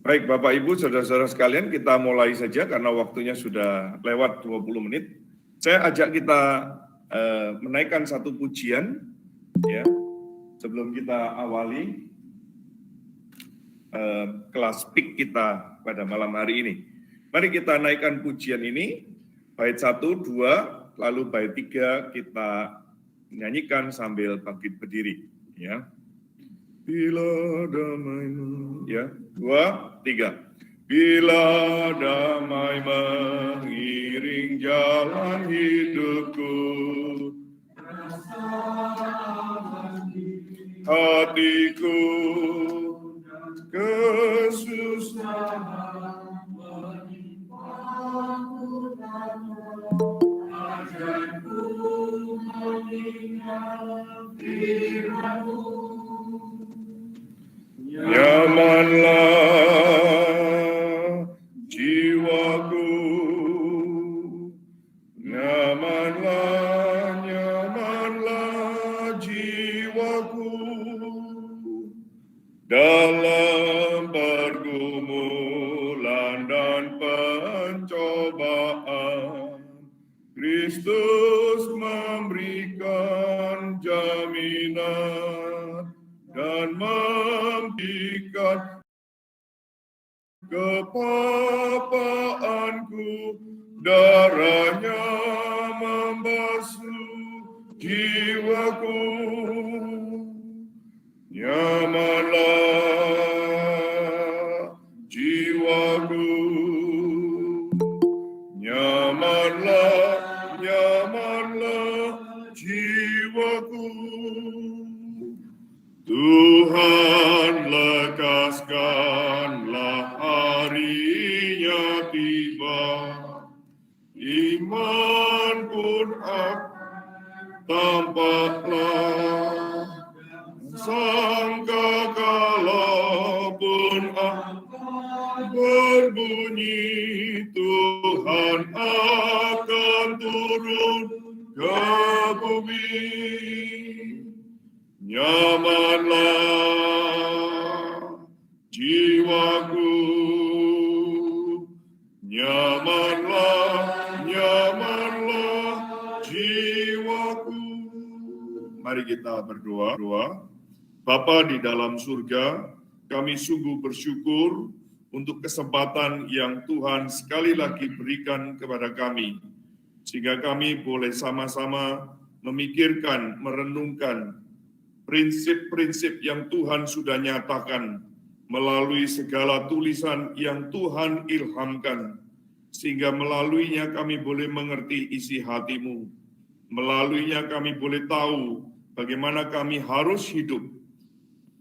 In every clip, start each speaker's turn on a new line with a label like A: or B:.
A: Baik, Bapak Ibu, saudara-saudara sekalian, kita mulai saja karena waktunya sudah lewat 20 menit. Saya ajak kita menaikkan satu pujian, ya, sebelum kita awali kelas PIK kita pada malam hari ini. Mari kita naikkan pujian ini, bait 1, 2, lalu bait 3 kita nyanyikan sambil bangkit berdiri, ya. Bila damai, ya, 2, 3. Bila damai mengiring jalan hidupku, hatiku kesusahan menimpaku, ajarku mengingat firman-Mu. Nyamanlah jiwaku, nyamanlah jiwaku, dalam pergumulan dan pencobaan, Kristus memberikan jaminan dan memberikan kepapaanku, darahnya membasuh jiwaku. Nyamanlah jiwaku, nyamanlah jiwaku. Tuhan, lekaskanlah harinya tiba, iman pun tampaklah, sangka kalaupun berbunyi, Tuhan akan turun ke bumi. Nyamanlah jiwaku, nyamanlah jiwaku. Mari kita berdoa. Bapa di dalam surga, kami sungguh bersyukur untuk kesempatan yang Tuhan sekali lagi berikan kepada kami, sehingga kami boleh sama-sama memikirkan, merenungkan prinsip-prinsip yang Tuhan sudah nyatakan melalui segala tulisan yang Tuhan ilhamkan, sehingga melaluinya kami boleh mengerti isi hati-Mu. Melaluinya kami boleh tahu bagaimana kami harus hidup.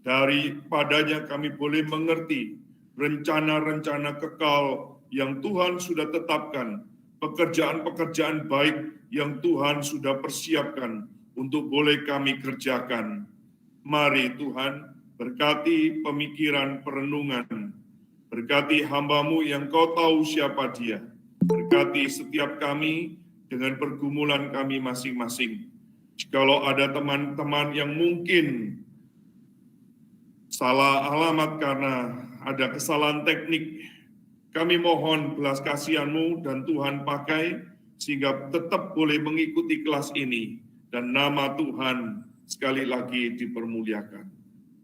A: Daripadanya kami boleh mengerti rencana-rencana kekal yang Tuhan sudah tetapkan, pekerjaan-pekerjaan baik yang Tuhan sudah persiapkan untuk boleh kami kerjakan. Mari Tuhan, berkati pemikiran perenungan, berkati hamba-Mu yang Kau tahu siapa dia, berkati setiap kami dengan pergumulan kami masing-masing. Jikalau ada teman-teman yang mungkin salah alamat karena ada kesalahan teknik, kami mohon belas kasihan-Mu dan Tuhan pakai sehingga tetap boleh mengikuti kelas ini dan nama Tuhan sekali lagi dipermuliakan.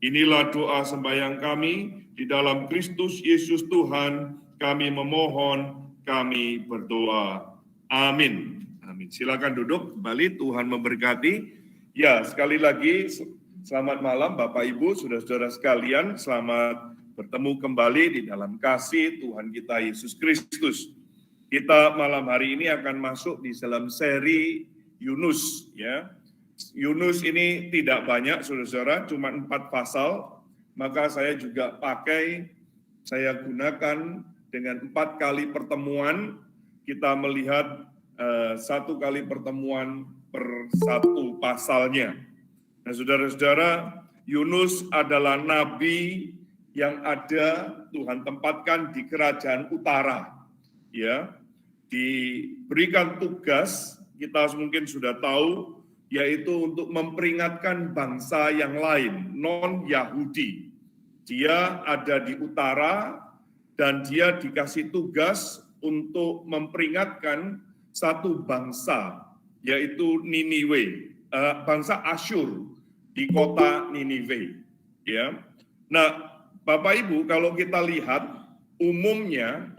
A: Inilah doa sembahyang kami di dalam Kristus Yesus Tuhan. Kami memohon, kami berdoa. Amin. Amin. Silakan duduk kembali. Tuhan memberkati. Ya, sekali lagi selamat malam Bapak Ibu, saudara-saudara sekalian. Selamat bertemu kembali di dalam kasih Tuhan kita Yesus Kristus. Kita malam hari ini akan masuk di dalam seri Yunus, ya. Yunus ini tidak banyak, saudara-saudara, cuma 4 pasal, maka saya juga saya gunakan dengan 4 kali pertemuan, kita melihat 1 kali pertemuan per 1 pasalnya. Nah, saudara-saudara, Yunus adalah nabi yang ada Tuhan tempatkan di kerajaan utara, ya, diberikan tugas, kita mungkin sudah tahu, yaitu untuk memperingatkan bangsa yang lain, non-Yahudi. Dia ada di utara, dan dia dikasih tugas untuk memperingatkan satu bangsa, yaitu Niniwe, bangsa Asyur di kota Niniwe. Ya, nah Bapak Ibu, kalau kita lihat umumnya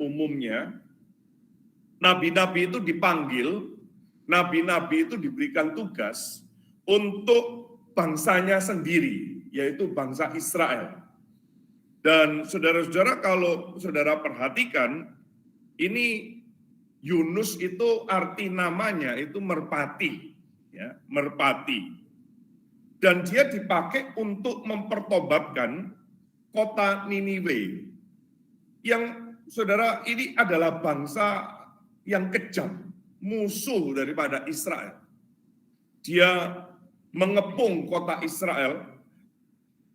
A: nabi-nabi itu dipanggil, nabi-nabi itu diberikan tugas untuk bangsanya sendiri, yaitu bangsa Israel. Dan saudara-saudara, kalau saudara perhatikan, ini Yunus itu arti namanya itu merpati, ya, merpati. Dan dia dipakai untuk mempertobatkan kota Niniwe. Yang saudara, ini adalah bangsa yang kejam, musuh daripada Israel. Dia mengepung kota Israel,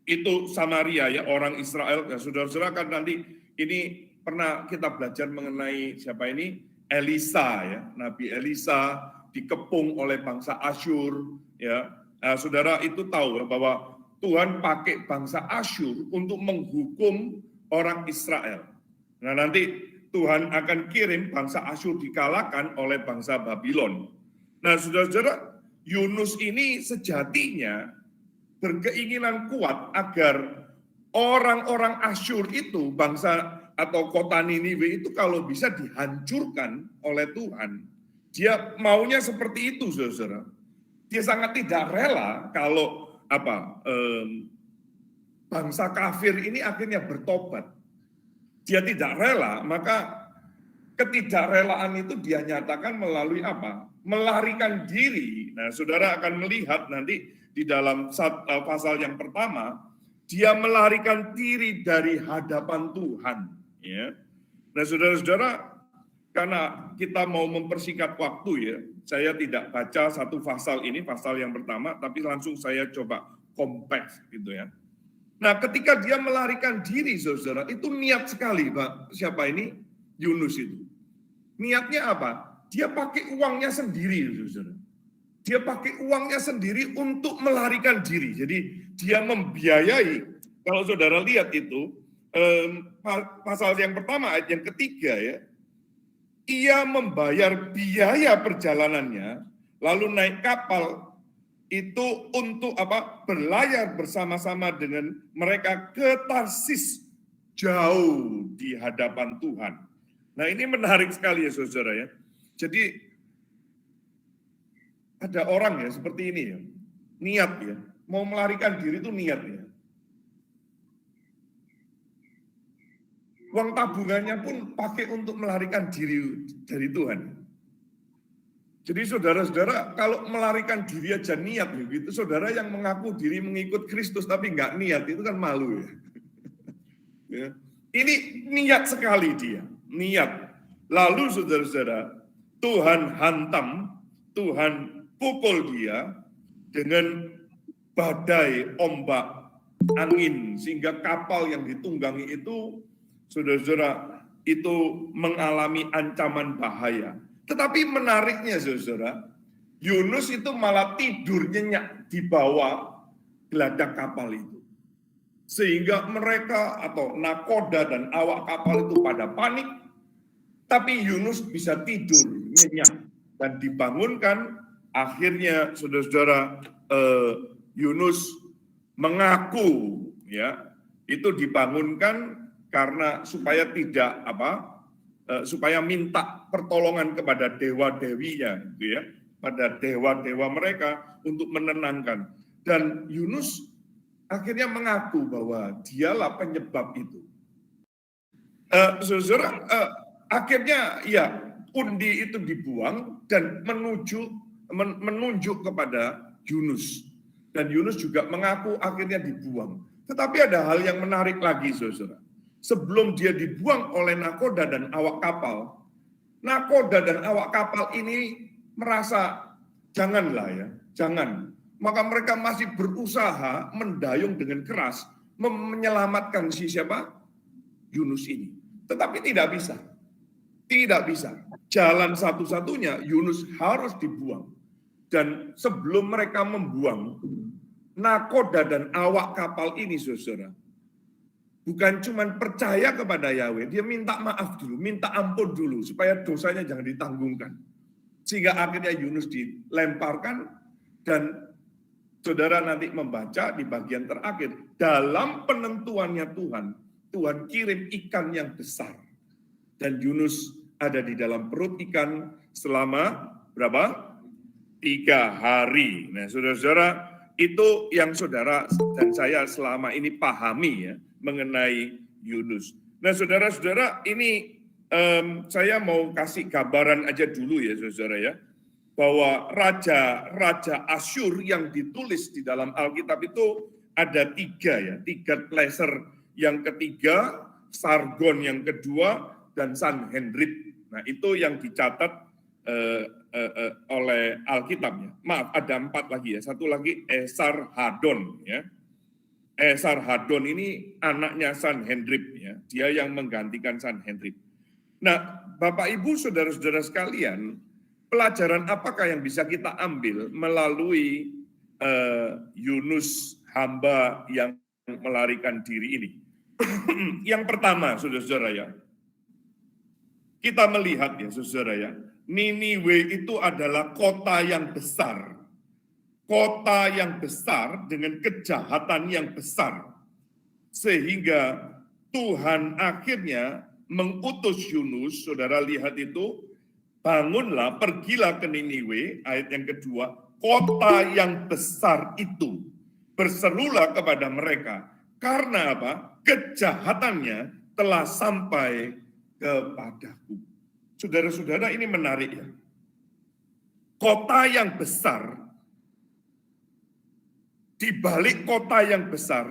A: itu Samaria, ya, orang Israel. Ya, saudara-saudara kan nanti ini pernah kita belajar mengenai siapa ini? Elisa, ya, Nabi Elisa dikepung oleh bangsa Asyur, ya. Nah, saudara itu tahu bahwa Tuhan pakai bangsa Asyur untuk menghukum orang Israel. Nah, nanti Tuhan akan kirim bangsa Asyur dikalahkan oleh bangsa Babylon. Nah, saudara-saudara, Yunus ini sejatinya berkeinginan kuat agar orang-orang Asyur itu, bangsa atau kota Niniwe itu kalau bisa dihancurkan oleh Tuhan. Dia maunya seperti itu, saudara. Dia sangat tidak rela kalau bangsa kafir ini akhirnya bertobat. Dia tidak rela, maka ketidakrelaan itu dia nyatakan melalui apa? Melarikan diri. Nah, saudara akan melihat nanti di dalam pasal yang pertama, dia melarikan diri dari hadapan Tuhan. Ya. Nah, saudara-saudara, karena kita mau mempersingkat waktu, ya, saya tidak baca satu pasal ini, pasal yang pertama, tapi langsung saya coba kompleks gitu ya. Nah, ketika dia melarikan diri, saudara, itu niat sekali, Pak. Siapa ini? Yunus itu. Niatnya apa? Dia pakai uangnya sendiri, saudara. Dia pakai uangnya sendiri untuk melarikan diri. Jadi dia membiayai. Kalau saudara lihat itu, pasal yang pertama, ayat yang ketiga, ya. Ia membayar biaya perjalanannya, lalu naik kapal itu untuk apa? Berlayar bersama-sama dengan mereka ke Tarsis, jauh di hadapan Tuhan. Nah, ini menarik sekali ya, saudara ya. Jadi ada orang ya seperti ini ya, niat ya, mau melarikan diri itu niat ya. Uang tabungannya pun pakai untuk melarikan diri dari Tuhan. Jadi saudara-saudara, kalau melarikan diri aja niat begitu, saudara yang mengaku diri mengikut Kristus tapi nggak niat, itu kan malu ya. Ya. Ini niat sekali dia, niat. Lalu saudara-saudara, Tuhan hantam, Tuhan pukul dia dengan badai, ombak, angin, sehingga kapal yang ditunggangi itu, saudara-saudara, itu mengalami ancaman bahaya. Tetapi menariknya, saudara, Yunus itu malah tidur nyenyak di bawah geladak kapal itu. Sehingga mereka atau nakoda dan awak kapal itu pada panik, tapi Yunus bisa tidur nyenyak dan dibangunkan. Akhirnya, saudara-saudara, Yunus mengaku, ya, itu dibangunkan karena supaya tidak supaya minta pertolongan kepada dewa-dewinya, gitu ya, pada dewa-dewa mereka untuk menenangkan. Dan Yunus akhirnya mengaku bahwa dialah penyebab itu. Saudara, akhirnya ya undi itu dibuang dan menunjuk kepada Yunus. Dan Yunus juga mengaku akhirnya dibuang. Tetapi ada hal yang menarik lagi, saudara. Sebelum dia dibuang oleh nakoda dan awak kapal, nakoda dan awak kapal ini merasa, janganlah ya, jangan. Maka mereka masih berusaha mendayung dengan keras, menyelamatkan siapa? Yunus ini. Tetapi tidak bisa. Tidak bisa. Jalan satu-satunya, Yunus harus dibuang. Dan sebelum mereka membuang, nakoda dan awak kapal ini, saudara, bukan cuma percaya kepada Yahweh, dia minta maaf dulu, minta ampun dulu, supaya dosanya jangan ditanggungkan. Sehingga akhirnya Yunus dilemparkan, dan saudara nanti membaca di bagian terakhir, dalam penentuannya Tuhan, Tuhan kirim ikan yang besar. Dan Yunus ada di dalam perut ikan selama berapa? 3 hari. Nah, saudara-saudara, itu yang saudara dan saya selama ini pahami ya mengenai Yunus. Nah, saudara-saudara, ini saya mau kasih gambaran aja dulu ya, saudara ya, bahwa raja Asyur yang ditulis di dalam Alkitab itu ada 3 ya, 3 Tleser yang ketiga, Sargon yang kedua, dan Sanherib. Nah, itu yang dicatat oleh Alkitabnya. Maaf, ada 4 lagi ya. Satu lagi Esarhadon ya. Esarhadon ini anaknya Sanherib ya. Dia yang menggantikan Sanherib. Nah, Bapak Ibu saudara-saudara sekalian, pelajaran apakah yang bisa kita ambil melalui Yunus, hamba yang melarikan diri ini? Yang pertama, saudara-saudara ya, kita melihat ya, saudara ya, Niniwe itu adalah kota yang besar. Kota yang besar dengan kejahatan yang besar. Sehingga Tuhan akhirnya mengutus Yunus, saudara lihat itu, bangunlah, pergilah ke Niniwe, ayat yang kedua, kota yang besar itu, berserulah kepada mereka. Karena apa? Kejahatannya telah sampai kepadaku. Saudara-saudara, ini menarik ya. Kota yang besar, di balik kota yang besar,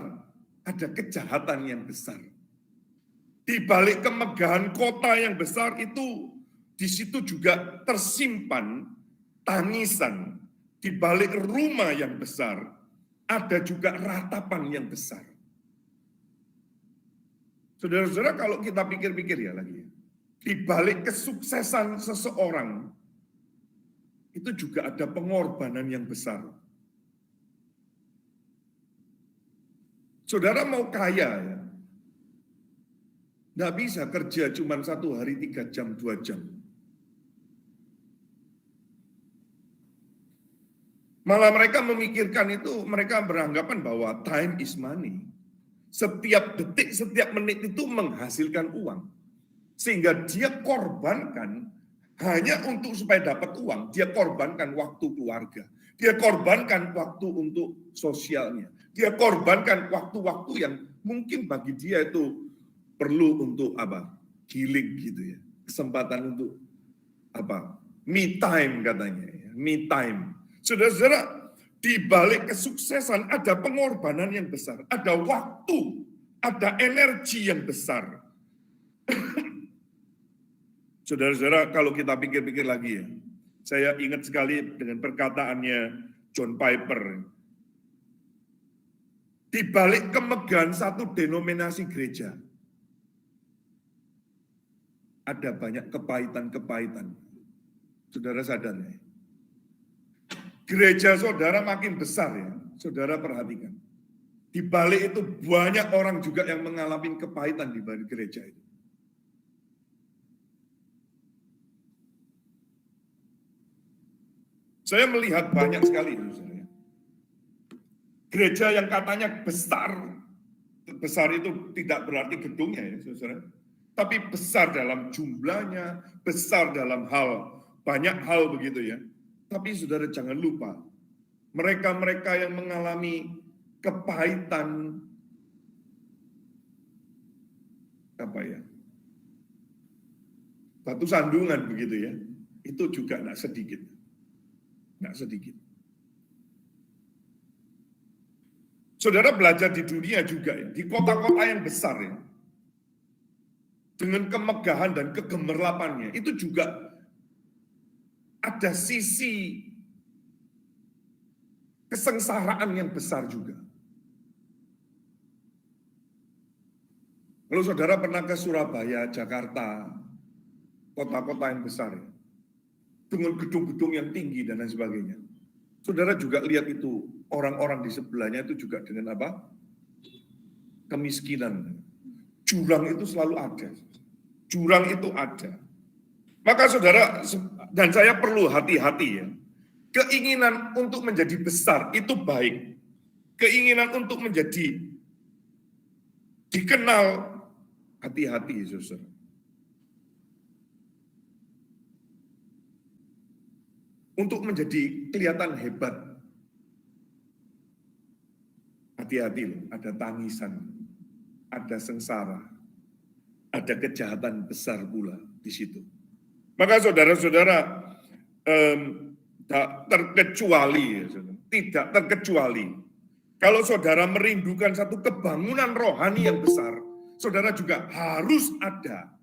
A: ada kejahatan yang besar. Di balik kemegahan kota yang besar itu, di situ juga tersimpan tangisan. Di balik rumah yang besar, ada juga ratapan yang besar. Saudara-saudara, kalau kita pikir-pikir ya lagi, di balik kesuksesan seseorang, itu juga ada pengorbanan yang besar. Saudara mau kaya ya, nggak bisa kerja cuma 1 hari 3 jam, 2 jam. Malah mereka memikirkan itu, mereka beranggapan bahwa time is money. Setiap detik, setiap menit itu menghasilkan uang. Sehingga dia korbankan hanya untuk supaya dapat uang. Dia korbankan waktu keluarga. Dia korbankan waktu untuk sosialnya. Dia korbankan waktu-waktu yang mungkin bagi dia itu perlu untuk apa? Healing gitu ya. Kesempatan untuk apa? Me time katanya. Me time. Saudara-saudara, di balik kesuksesan ada pengorbanan yang besar. Ada waktu, ada energi yang besar. Saudara-saudara, kalau kita pikir-pikir lagi ya, saya ingat sekali dengan perkataannya John Piper. Di balik kemegahan satu denominasi gereja, ada banyak kepahitan-kepahitan. Saudara sadar ya? Gereja saudara makin besar ya, saudara perhatikan. Di balik itu banyak orang juga yang mengalami kepahitan di balik gereja itu. Saya melihat banyak sekali, saudara. Gereja yang katanya besar, besar itu tidak berarti gedungnya ya, saudara. Tapi besar dalam jumlahnya, besar dalam banyak hal begitu ya. Tapi saudara jangan lupa, mereka-mereka yang mengalami kepahitan, apa ya, batu sandungan begitu ya, itu juga tidak sedikit. Nggak sedikit. Saudara belajar di dunia juga ya, di kota-kota yang besar ya, dengan kemegahan dan kegemerlapannya, itu juga ada sisi kesengsaraan yang besar juga. Kalau saudara pernah ke Surabaya, Jakarta, kota-kota yang besar ya, dengan gedung-gedung yang tinggi dan lain sebagainya. Saudara juga lihat itu, orang-orang di sebelahnya itu juga dengan apa? Kemiskinan. jurang itu selalu ada. Jurang itu ada. Maka saudara dan saya perlu hati-hati ya. Keinginan untuk menjadi besar itu baik. Keinginan untuk menjadi dikenal, hati-hati saudara. Untuk menjadi kelihatan hebat, hati-hati loh, ada tangisan, ada sengsara, ada kejahatan besar pula di situ. Maka saudara-saudara, tidak terkecuali, kalau saudara merindukan satu kebangunan rohani yang besar, saudara juga harus ada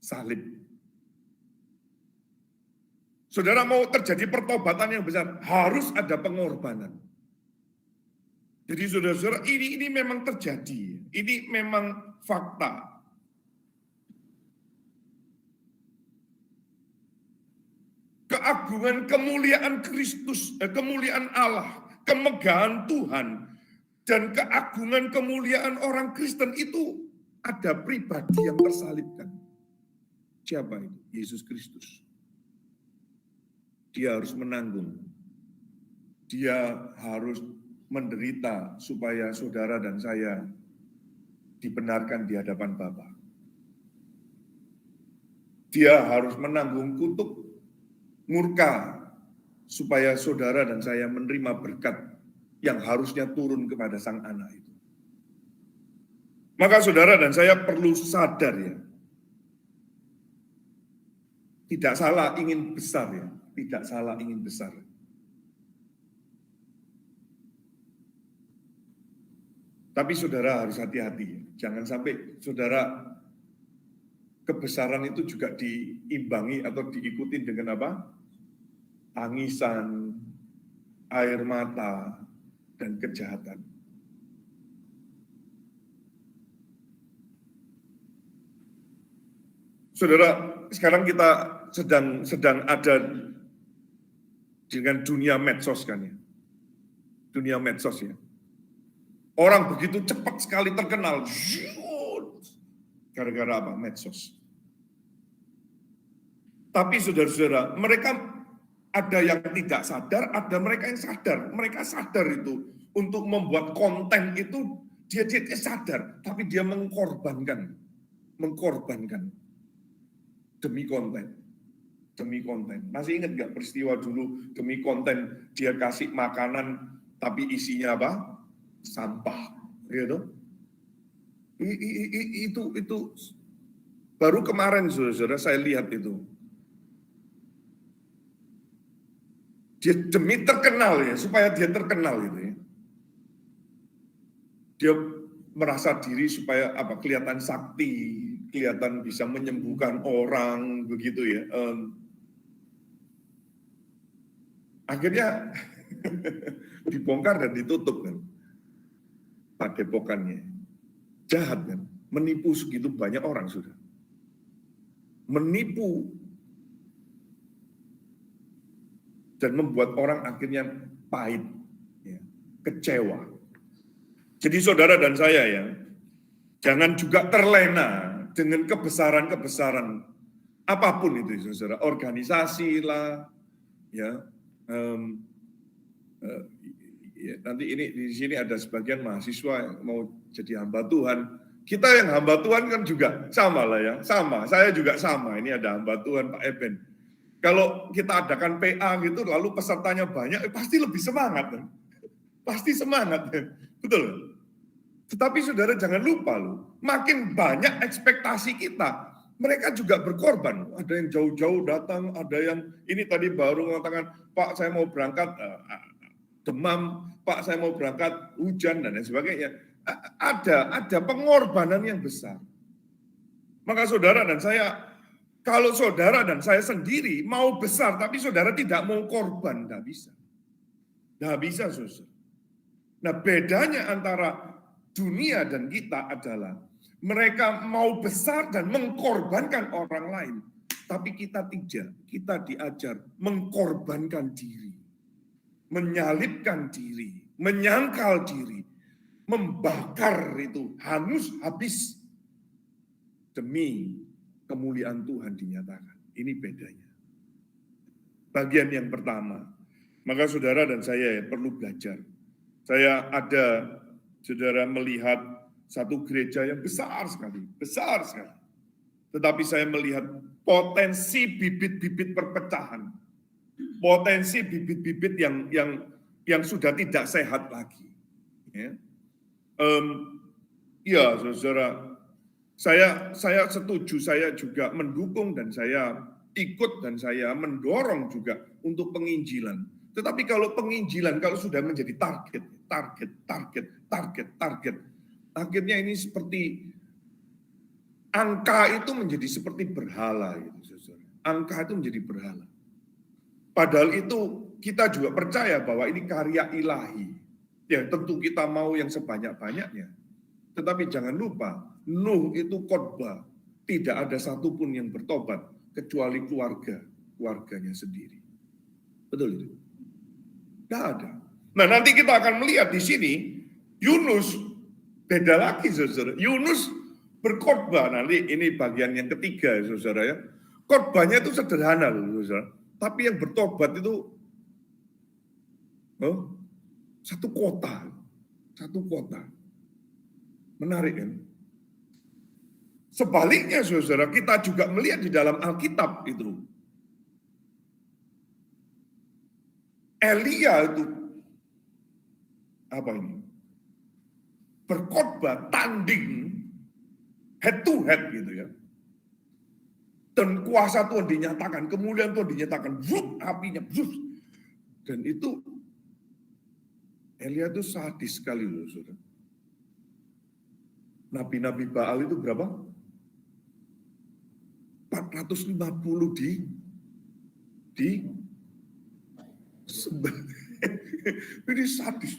A: salib. Saudara mau terjadi pertobatan yang besar, harus ada pengorbanan. Jadi saudara-saudara, ini memang terjadi, ini memang fakta. Keagungan kemuliaan Kristus, kemuliaan Allah, kemegahan Tuhan, dan keagungan kemuliaan orang Kristen itu ada pribadi yang tersalibkan. Siapa itu? Yesus Kristus. Dia harus menanggung. Dia harus menderita supaya saudara dan saya dibenarkan di hadapan Bapa. Dia harus menanggung kutuk murka supaya saudara dan saya menerima berkat yang harusnya turun kepada sang anak itu. Maka saudara dan saya perlu sadar ya. Tidak salah ingin besar ya. Tidak salah ingin besar. Tapi saudara harus hati-hati. Jangan sampai saudara kebesaran itu juga diimbangi atau diikuti dengan apa? Tangisan, air mata, dan kejahatan. Saudara, sekarang kita sedang ada dengan dunia medsos kan ya. Dunia medsos ya. Orang begitu cepat sekali terkenal. Gara-gara apa? Medsos. Tapi saudara-saudara, mereka ada yang tidak sadar, ada mereka yang sadar. Mereka sadar itu untuk membuat konten itu dia sadar, tapi dia mengorbankan demi konten. Demi konten. Masih ingat nggak peristiwa dulu demi konten dia kasih makanan tapi isinya apa? Sampah, gitu. Itu baru kemarin saudara saya lihat itu. Dia demi terkenal ya, supaya dia terkenal itu ya. Dia merasa diri supaya apa? Kelihatan sakti, kelihatan bisa menyembuhkan orang begitu ya. Akhirnya dibongkar dan ditutup kan padepokannya. Jahat kan, menipu segitu banyak orang sudah. Menipu dan membuat orang akhirnya pahit, ya, kecewa. Jadi saudara dan saya ya, jangan juga terlena dengan kebesaran-kebesaran apapun itu saudara, organisasi lah, ya. Nanti ini di sini ada sebagian mahasiswa yang mau jadi hamba Tuhan. Kita yang hamba Tuhan kan juga sama lah ya, sama. Saya juga sama. Ini ada hamba Tuhan Pak Eben. Kalau kita adakan PA gitu, lalu pesertanya banyak, pasti lebih semangat kan? Pasti semangat, betul. Tetapi saudara jangan lupa loh, makin banyak ekspektasi kita. Mereka juga berkorban. Ada yang jauh-jauh datang, ada yang ini tadi baru mengatakan, Pak saya mau berangkat demam, Pak saya mau berangkat hujan dan lain sebagainya. Ada pengorbanan yang besar. Maka saudara dan saya, kalau saudara dan saya sendiri mau besar, tapi saudara tidak mau korban, tidak bisa. Tidak bisa saudara. Nah bedanya antara dunia dan kita adalah mereka mau besar dan mengkorbankan orang lain. Tapi kita tidak, kita diajar mengkorbankan diri. Menyalibkan diri, menyangkal diri. membakar itu, hangus habis demi kemuliaan Tuhan dinyatakan. Ini bedanya. Bagian yang pertama, maka saudara dan saya perlu belajar. Saya ada, saudara, melihat satu gereja yang besar sekali. Tetapi saya melihat potensi bibit-bibit perpecahan, potensi bibit-bibit yang sudah tidak sehat lagi. Ya, saudara, saya setuju, saya juga mendukung dan saya ikut dan saya mendorong juga untuk penginjilan. Tetapi kalau penginjilan kalau sudah menjadi target, akhirnya ini seperti angka itu menjadi seperti berhala, gitu, saudara. Angka itu menjadi berhala. Padahal itu kita juga percaya bahwa ini karya ilahi. Ya tentu kita mau yang sebanyak-banyaknya. Tetapi jangan lupa, Nuh itu khotbah. Tidak ada satupun yang bertobat kecuali keluarganya sendiri. Betul itu? Tidak ada. Nah nanti kita akan melihat di sini, Yunus beda lagi, saudara. Yunus berkhotbah. Nanti ini bagian yang ketiga, saudara ya. Khotbahnya itu sederhana, saudara. Tapi yang bertobat itu satu kota. Menarik kan? Sebaliknya, saudara, kita juga melihat di dalam Alkitab itu. Elia itu apa ini? Berkhotbah tanding head to head gitu ya. Dan kuasa Tuhan dinyatakan, kemuliaan Tuhan dinyatakan, apinya, dan itu Elia itu sadis sekali loh, saudara. Nabi-nabi Baal itu berapa? 450 ini sadis.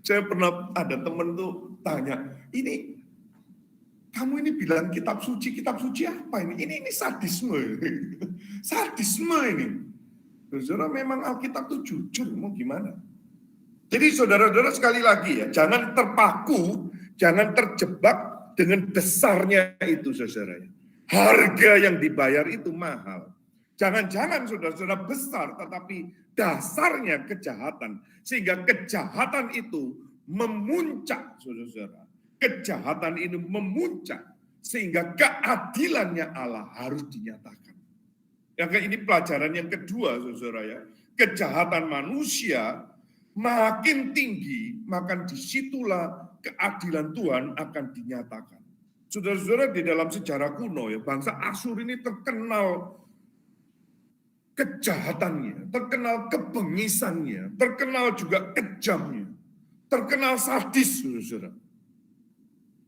A: Saya pernah ada teman tuh tanya, ini kamu ini bilang kitab suci apa ini? Ini sadisme. Sadisme ini. Saudara, memang Alkitab itu jujur, mau gimana? Jadi saudara-saudara sekali lagi ya, jangan terpaku, jangan terjebak dengan besarnya itu, saudara. Harga yang dibayar itu mahal. Jangan-jangan saudara-saudara besar, tetapi dasarnya kejahatan. Sehingga kejahatan itu memuncak, saudara-saudara. Kejahatan ini memuncak. Sehingga keadilannya Allah harus dinyatakan. Yang ini pelajaran yang kedua, saudara ya. Kejahatan manusia makin tinggi, maka disitulah keadilan Tuhan akan dinyatakan. Saudara-saudara, di dalam sejarah kuno ya, bangsa Asyur ini terkenal kejahatannya, terkenal kebengisannya, terkenal juga kejamnya, terkenal sadis, saudara.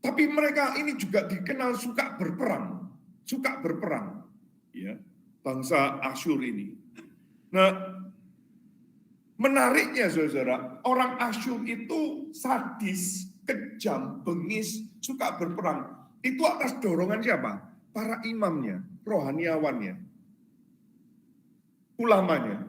A: Tapi mereka ini juga dikenal suka berperang, ya, bangsa Asyur ini. Nah, menariknya, saudara, orang Asyur itu sadis, kejam, bengis, suka berperang. Itu atas dorongan siapa? Para imamnya, rohaniawannya, ulamanya.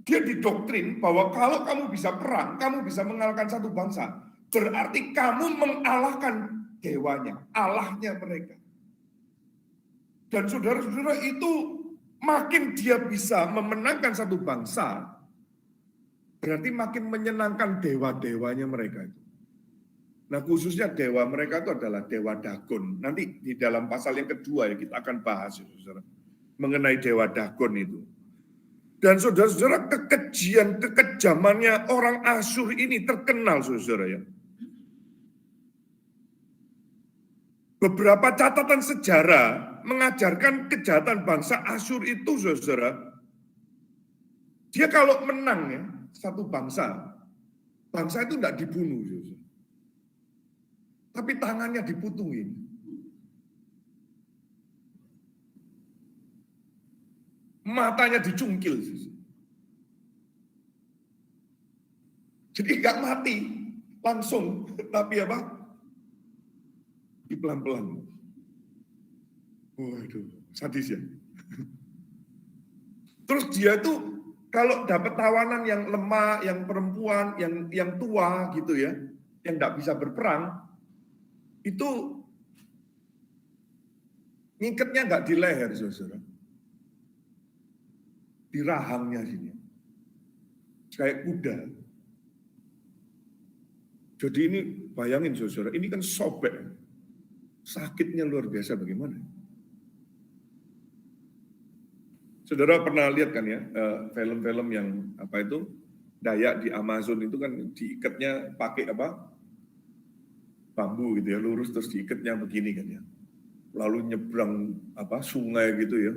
A: Dia didoktrin bahwa kalau kamu bisa perang, kamu bisa mengalahkan satu bangsa. Berarti kamu mengalahkan dewanya, Allahnya mereka. Dan saudara-saudara, itu makin dia bisa memenangkan satu bangsa, berarti makin menyenangkan dewa-dewanya mereka itu. Nah, khususnya dewa mereka itu adalah dewa Dagon. Nanti di dalam pasal yang kedua ya kita akan bahas, saudara, mengenai dewa Dagon itu. Dan saudara-saudara, kekejamannya orang Asyur ini terkenal, saudara ya. Beberapa catatan sejarah mengajarkan kejahatan bangsa Asyur itu, saudara. Dia kalau menang ya, satu bangsa itu tidak dibunuh, saudara. Tapi tangannya diputungin. Matanya dicungkil. Jadi nggak mati langsung, tapi apa? Pelan-pelan. Waduh, sadis ya. Terus dia itu Kalau dapat tawanan yang lemah, yang perempuan, yang tua gitu ya, yang nggak bisa berperang, itu ngikatnya nggak di leher, saudara, di rahangnya sini, kayak kuda. Jadi ini bayangin, saudara, ini kan sobek, sakitnya luar biasa bagaimana. Saudara pernah lihat kan ya film-film yang apa itu Dayak di Amazon itu kan diikatnya pakai apa bambu gitu ya, lurus terus diikatnya begini kan ya, lalu nyebrang apa sungai gitu ya,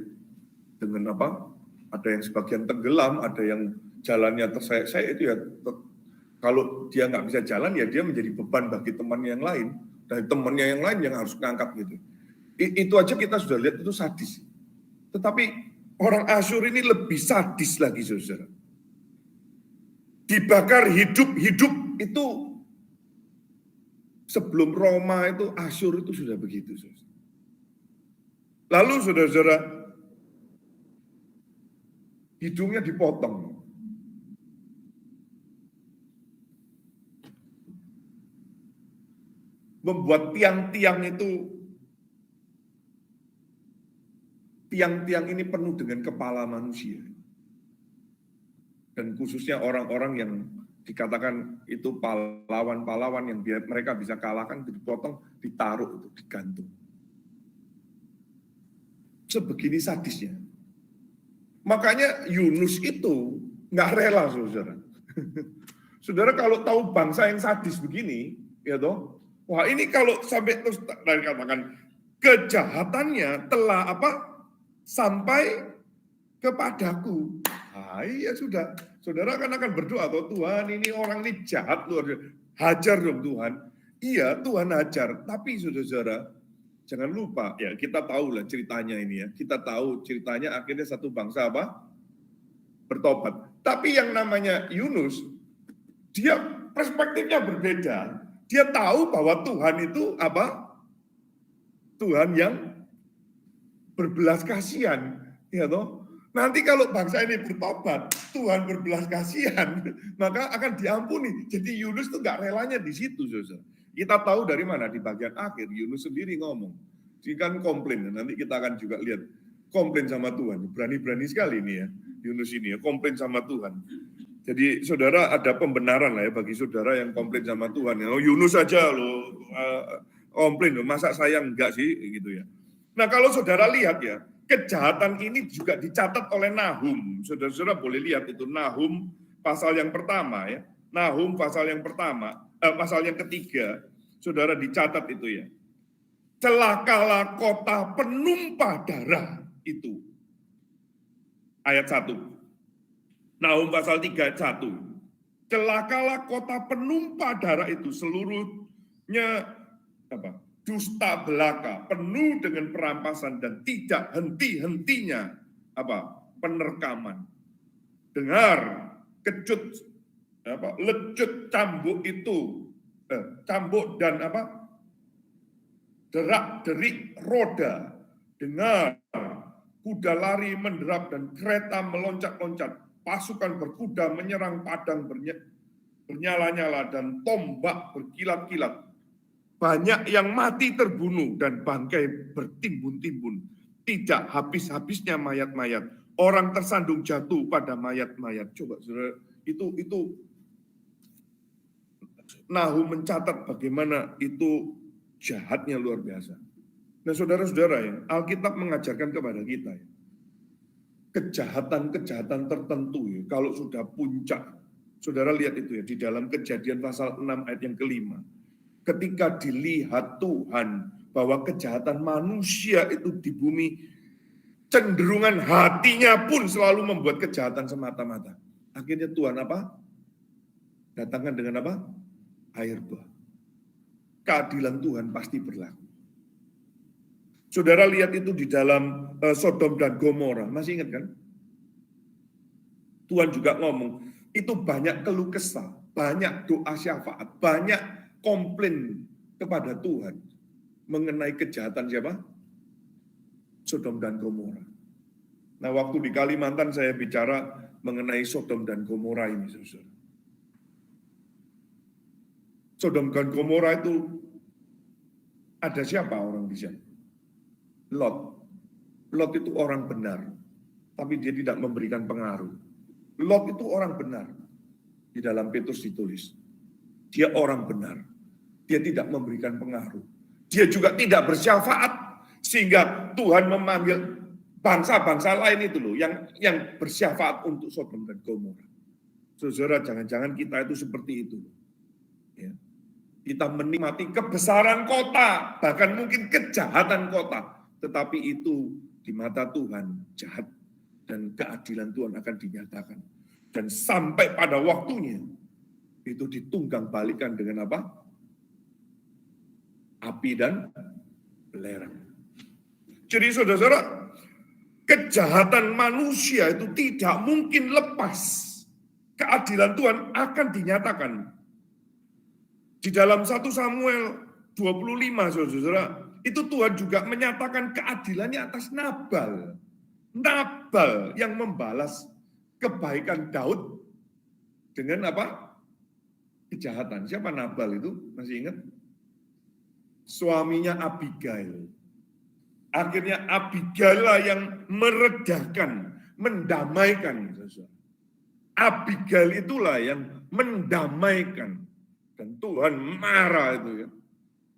A: dengan apa ada yang sebagian tenggelam, ada yang jalannya tersayat-sayat itu ya. Kalau dia nggak bisa jalan ya dia menjadi beban bagi temannya yang lain, dan temannya yang lain yang harus ngangkat gitu. Itu aja kita sudah lihat itu sadis. Tetapi orang Asyur ini lebih sadis lagi, saudara. Dibakar hidup-hidup itu sebelum Roma itu Asyur itu sudah begitu, saudara. Lalu saudara-saudara, hidungnya dipotong. Membuat tiang-tiang ini penuh dengan kepala manusia. Dan khususnya orang-orang yang dikatakan itu pahlawan-pahlawan yang mereka bisa kalahkan, dipotong, ditaruh, itu digantung. Sebegini sadisnya. Makanya Yunus itu nggak rela, saudara. Saudara kalau tahu bangsa yang sadis begini, ya toh, wah ini kalau sampai terus dari katakan kejahatannya telah apa sampai kepadaku. Ah, iya sudah, saudara akan berdoa atau Tuhan ini orang ini jahat luar biasa, hajar dong Tuhan. Iya Tuhan hajar, tapi saudara jangan lupa ya kita tahu lah ceritanya ini ya, kita tahu ceritanya akhirnya satu bangsa apa bertobat. Tapi yang namanya Yunus, dia perspektifnya berbeda. Dia tahu bahwa Tuhan itu apa? Tuhan yang berbelas kasihan, ya toh. Nanti kalau bangsa ini bertobat, Tuhan berbelas kasihan, maka akan diampuni. Jadi Yunus itu nggak relanya di situ, saudara. Kita tahu dari mana di bagian akhir Yunus sendiri ngomong, dia kan komplain. Nanti kita akan juga lihat komplain sama Tuhan. Berani-berani sekali ini ya Yunus ini ya komplain sama Tuhan. Jadi saudara ada pembenaran lah ya bagi saudara yang komplain sama Tuhan. Oh Yunus aja loh komplain loh, masa saya enggak sih gitu ya. Nah kalau saudara lihat ya, kejahatan ini juga dicatat oleh Nahum. Saudara-saudara boleh lihat itu Nahum pasal yang pertama ya. Nahum pasal yang pertama, pasal yang ketiga, saudara dicatat itu ya. Celakalah kota penumpah darah itu. Ayat 1. Nahum pasal 3 ayat 1. Celakalah kota penumpah darah itu, seluruhnya apa? Dusta belaka, penuh dengan perampasan dan tidak henti-hentinya apa? Penerkaman. Dengar kecut apa? Lecut cambuk itu, cambuk dan apa? Derak-derik roda. Dengar kuda lari menderap dan kereta meloncat-loncat. Pasukan berkuda menyerang padang bernyala-nyala dan tombak berkilat-kilat. Banyak yang mati terbunuh dan bangkai bertimbun-timbun. Tidak habis-habisnya mayat-mayat. Orang tersandung jatuh pada mayat-mayat. Coba saudara, itu Nahum mencatat bagaimana itu jahatnya luar biasa. Nah saudara-saudara ya, Alkitab mengajarkan kepada kita ya, kejahatan-kejahatan tertentu ya, kalau sudah puncak, saudara lihat itu ya, di dalam Kejadian pasal 6 ayat yang kelima, ketika dilihat Tuhan bahwa kejahatan manusia itu di bumi, cenderungan hatinya pun selalu membuat kejahatan semata-mata. Akhirnya Tuhan apa? Datangkan dengan apa? Air bah. Keadilan Tuhan pasti berlaku. Saudara lihat itu di dalam Sodom dan Gomora, masih ingat kan? Tuhan juga ngomong, itu banyak keluh kesah, banyak doa syafaat, banyak komplain kepada Tuhan mengenai kejahatan siapa? Sodom dan Gomora. Nah, waktu di Kalimantan saya bicara mengenai Sodom dan Gomora ini, saudara. Sodom dan Gomora itu ada siapa orang di sana? Lot. Lot itu orang benar, tapi dia tidak memberikan pengaruh. Lot itu orang benar. Di dalam Petrus ditulis, dia orang benar. Dia tidak memberikan pengaruh. Dia juga tidak bersyafaat, sehingga Tuhan memanggil bangsa-bangsa lain itu loh, yang bersyafaat untuk Sodom dan Gomora. Saudara, jangan-jangan kita itu seperti itu. Ya. Kita menikmati kebesaran kota, bahkan mungkin kejahatan kota. Tetapi itu di mata Tuhan jahat. Dan keadilan Tuhan akan dinyatakan. Dan sampai pada waktunya, itu ditunggang balikan dengan apa? Api dan belerang. Jadi saudara-saudara, kejahatan manusia itu tidak mungkin lepas. Keadilan Tuhan akan dinyatakan. Di dalam 1 Samuel 25, saudara-saudara, itu Tuhan juga menyatakan keadilannya atas Nabal. Nabal yang membalas kebaikan Daud dengan apa? Kejahatan. Siapa Nabal itu? Masih ingat? Suaminya Abigail. Akhirnya Abigail yang meredakan, mendamaikan. Abigail itulah yang mendamaikan. Dan Tuhan marah itu ya.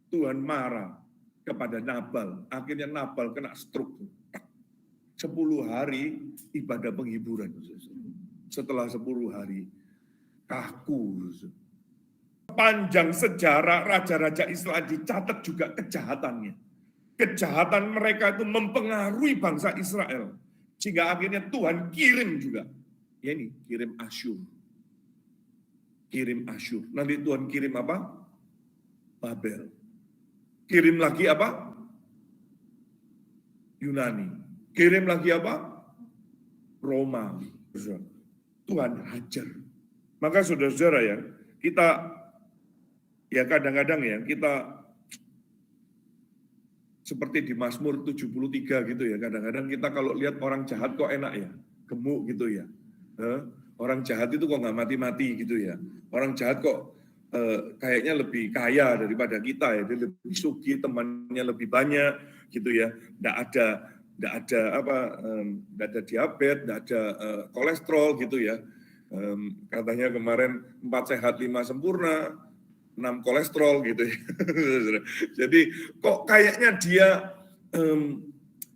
A: Tuhan marah kepada Nabal. Akhirnya Nabal kena stroke. 10 hari ibadah penghiburan. Setelah 10 hari kaku. Panjang sejarah raja-raja Israel dicatat juga kejahatannya. Kejahatan mereka itu mempengaruhi bangsa Israel. Sehingga akhirnya Tuhan kirim juga. Ya ini, kirim Asyur. Kirim Asyur. Nanti Tuhan kirim apa? Babel. Kirim lagi apa? Yunani. Kirim lagi apa? Roma. Tuhan hajar. Maka saudara-saudara ya, kita ya kadang-kadang ya, kita seperti di Mazmur 73 gitu ya, kadang-kadang kita kalau lihat orang jahat kok enak ya, gemuk gitu ya. Orang jahat itu kok nggak mati-mati gitu ya. Orang jahat kok kayaknya lebih kaya daripada kita ya, dia lebih sugih, temannya lebih banyak gitu ya. Nggak ada diabetes, nggak ada kolesterol gitu ya. Katanya kemarin 4 sehat 5 sempurna, 6 kolesterol gitu ya. Jadi kok kayaknya dia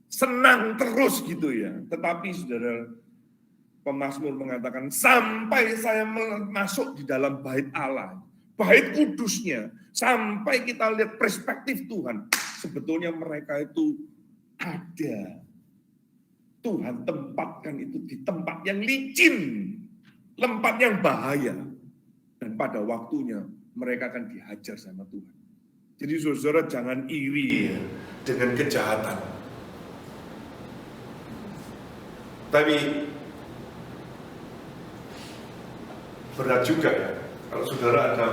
A: senang terus gitu ya. Tetapi saudara, pemazmur mengatakan sampai saya masuk di dalam bait Allah, bait kudusnya, sampai kita lihat perspektif Tuhan, sebetulnya mereka itu ada. Tuhan tempatkan itu di tempat yang licin, tempat yang bahaya, dan pada waktunya mereka akan dihajar sama Tuhan. Jadi saudara jangan iri ya, dengan kejahatan. Tapi berat juga ya, kalau saudara ada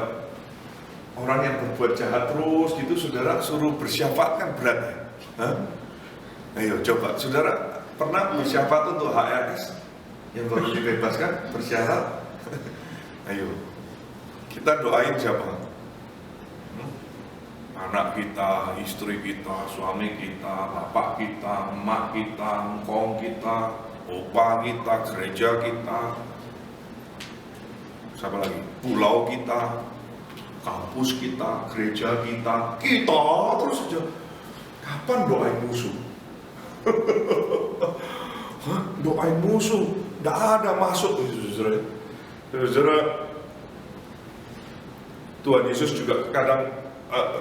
A: orang yang berbuat jahat terus gitu, saudara suruh bersyafaat kan berat ya. Ayo coba, saudara pernah bersyafaat untuk HRS yang baru dibebaskan, bersyafaat? Ayo, kita doain siapa? Anak kita, istri kita, suami kita, bapak kita, emak kita, engkong kita, opa kita, gereja kita, siapa lagi? Pulau kita, kampus kita, gereja kita terus saja. Kapan doain musuh? Doain musuh, tidak ada masuk. Saudara, Tuhan Yesus juga kadang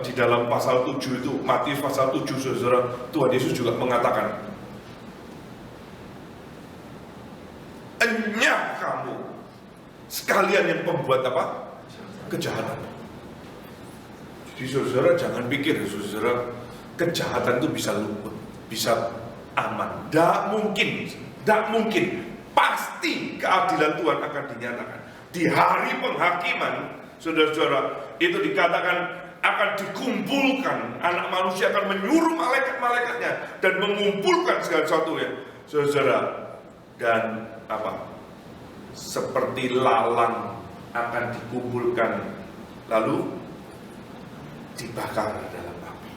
A: di dalam pasal 7 itu, Matius pasal 7, saudara, Tuhan Yesus juga mengatakan, enyah kamu sekalian yang pembuat apa? Kejahatan. Jadi saudara jangan pikir saudara kejahatan itu bisa luput, bisa aman. Tidak mungkin. Pasti keadilan Tuhan akan dinyatakan. Di hari penghakiman, saudara-saudara, itu dikatakan akan dikumpulkan, anak manusia akan menyuruh malaikat-malaikatnya dan mengumpulkan segala sesuatu ya, saudara. Dan apa? seperti lalang akan dikumpulkan lalu dibakar dalam api.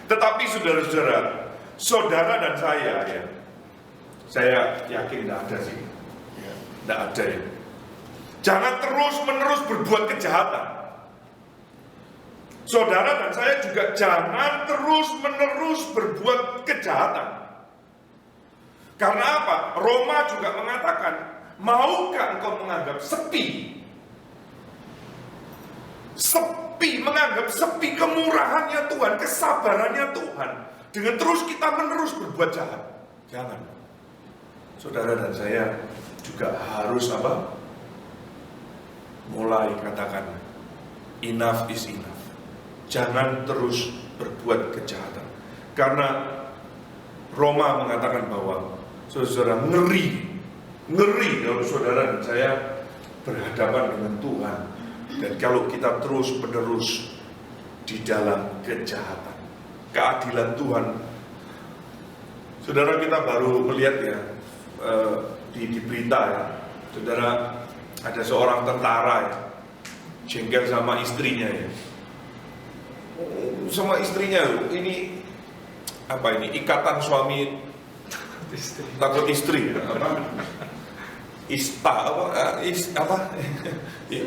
A: Tetapi saudara-saudara, saudara dan saya ya, saya yakin tidak ada sih, tidak ada ya. Jangan terus-menerus berbuat kejahatan. Saudara dan saya juga jangan terus-menerus berbuat kejahatan. Karena apa? Roma juga mengatakan, maukah engkau menganggap sepi? Sepi, menganggap sepi kemurahannya Tuhan, kesabarannya Tuhan, dengan terus kita menerus berbuat jahat. Jangan. Saudara dan saya juga harus apa? Mulai katakan, enough is enough. Jangan terus berbuat kejahatan. Karena Roma mengatakan bahwa saudara ngeri kalau saudara dan saya berhadapan dengan Tuhan. Dan kalau kita terus-menerus di dalam kejahatan, keadilan Tuhan. Saudara, kita baru melihat ya di berita ya, saudara, ada seorang tentara ya, jengkel sama istrinya ya. Sama istrinya ini apa ini, ikatan suami takut istri ya, apa?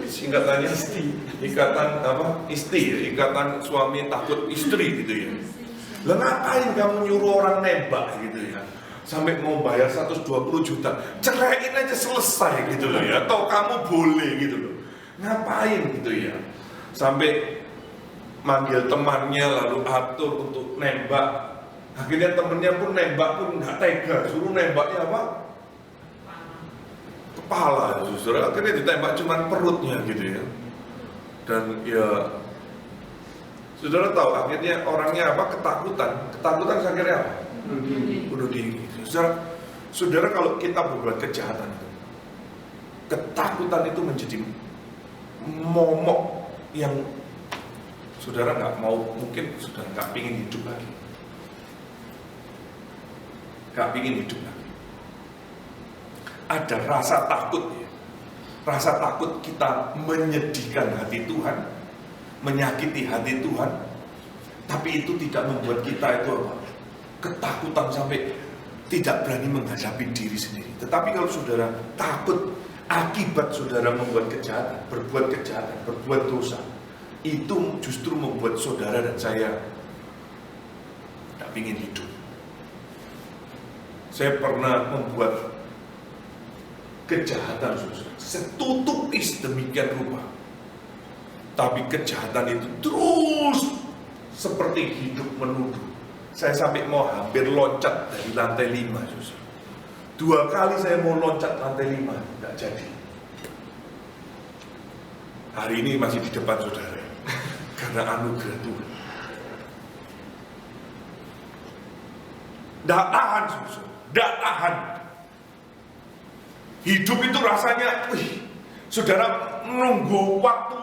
A: Singkatannya ikatan apa? Ikatan suami takut istri gitu ya. Lah ngapain kamu nyuruh orang nembak gitu ya? Sampai mau bayar 120 juta, ceraiin aja selesai gitu loh ya. Atau kamu boleh gitu loh. Ngapain gitu ya? Sampai manggil temannya lalu atur untuk nembak. Akhirnya temennya pun nembak pun nggak tega, suruh nembaknya apa? Kepala, saudara. Akhirnya ditembak cuman perutnya gitu ya. Dan ya, saudara tahu akhirnya orangnya apa? Ketakutan akhirnya apa? Bunuh diri. Saudara, kalau kita berbuat kejahatan itu, ketakutan itu menjadi momok yang saudara nggak mau, mungkin saudara nggak pingin hidup lagi. Gak ingin hidup lagi. Ada rasa takut ya. Rasa takut kita menyedihkan hati Tuhan, menyakiti hati Tuhan. Tapi itu tidak membuat kita itu apa? Ketakutan sampai tidak berani menghadapi diri sendiri. Tetapi kalau saudara takut akibat saudara membuat kejahatan, berbuat dosa, itu justru membuat saudara dan saya tidak ingin hidup. Saya pernah membuat kejahatan, setutupis demikian rupa. Tapi kejahatan itu terus seperti hidup menuduh. Saya sampai mau hampir loncat dari lantai 5, susah. 2 kali saya mau loncat lantai 5, tidak jadi. Hari ini masih di depan saudara, karena anugerah Tuhan. Tidak tahan, susah. Tidak tahan. Hidup itu rasanya, saudara nunggu waktu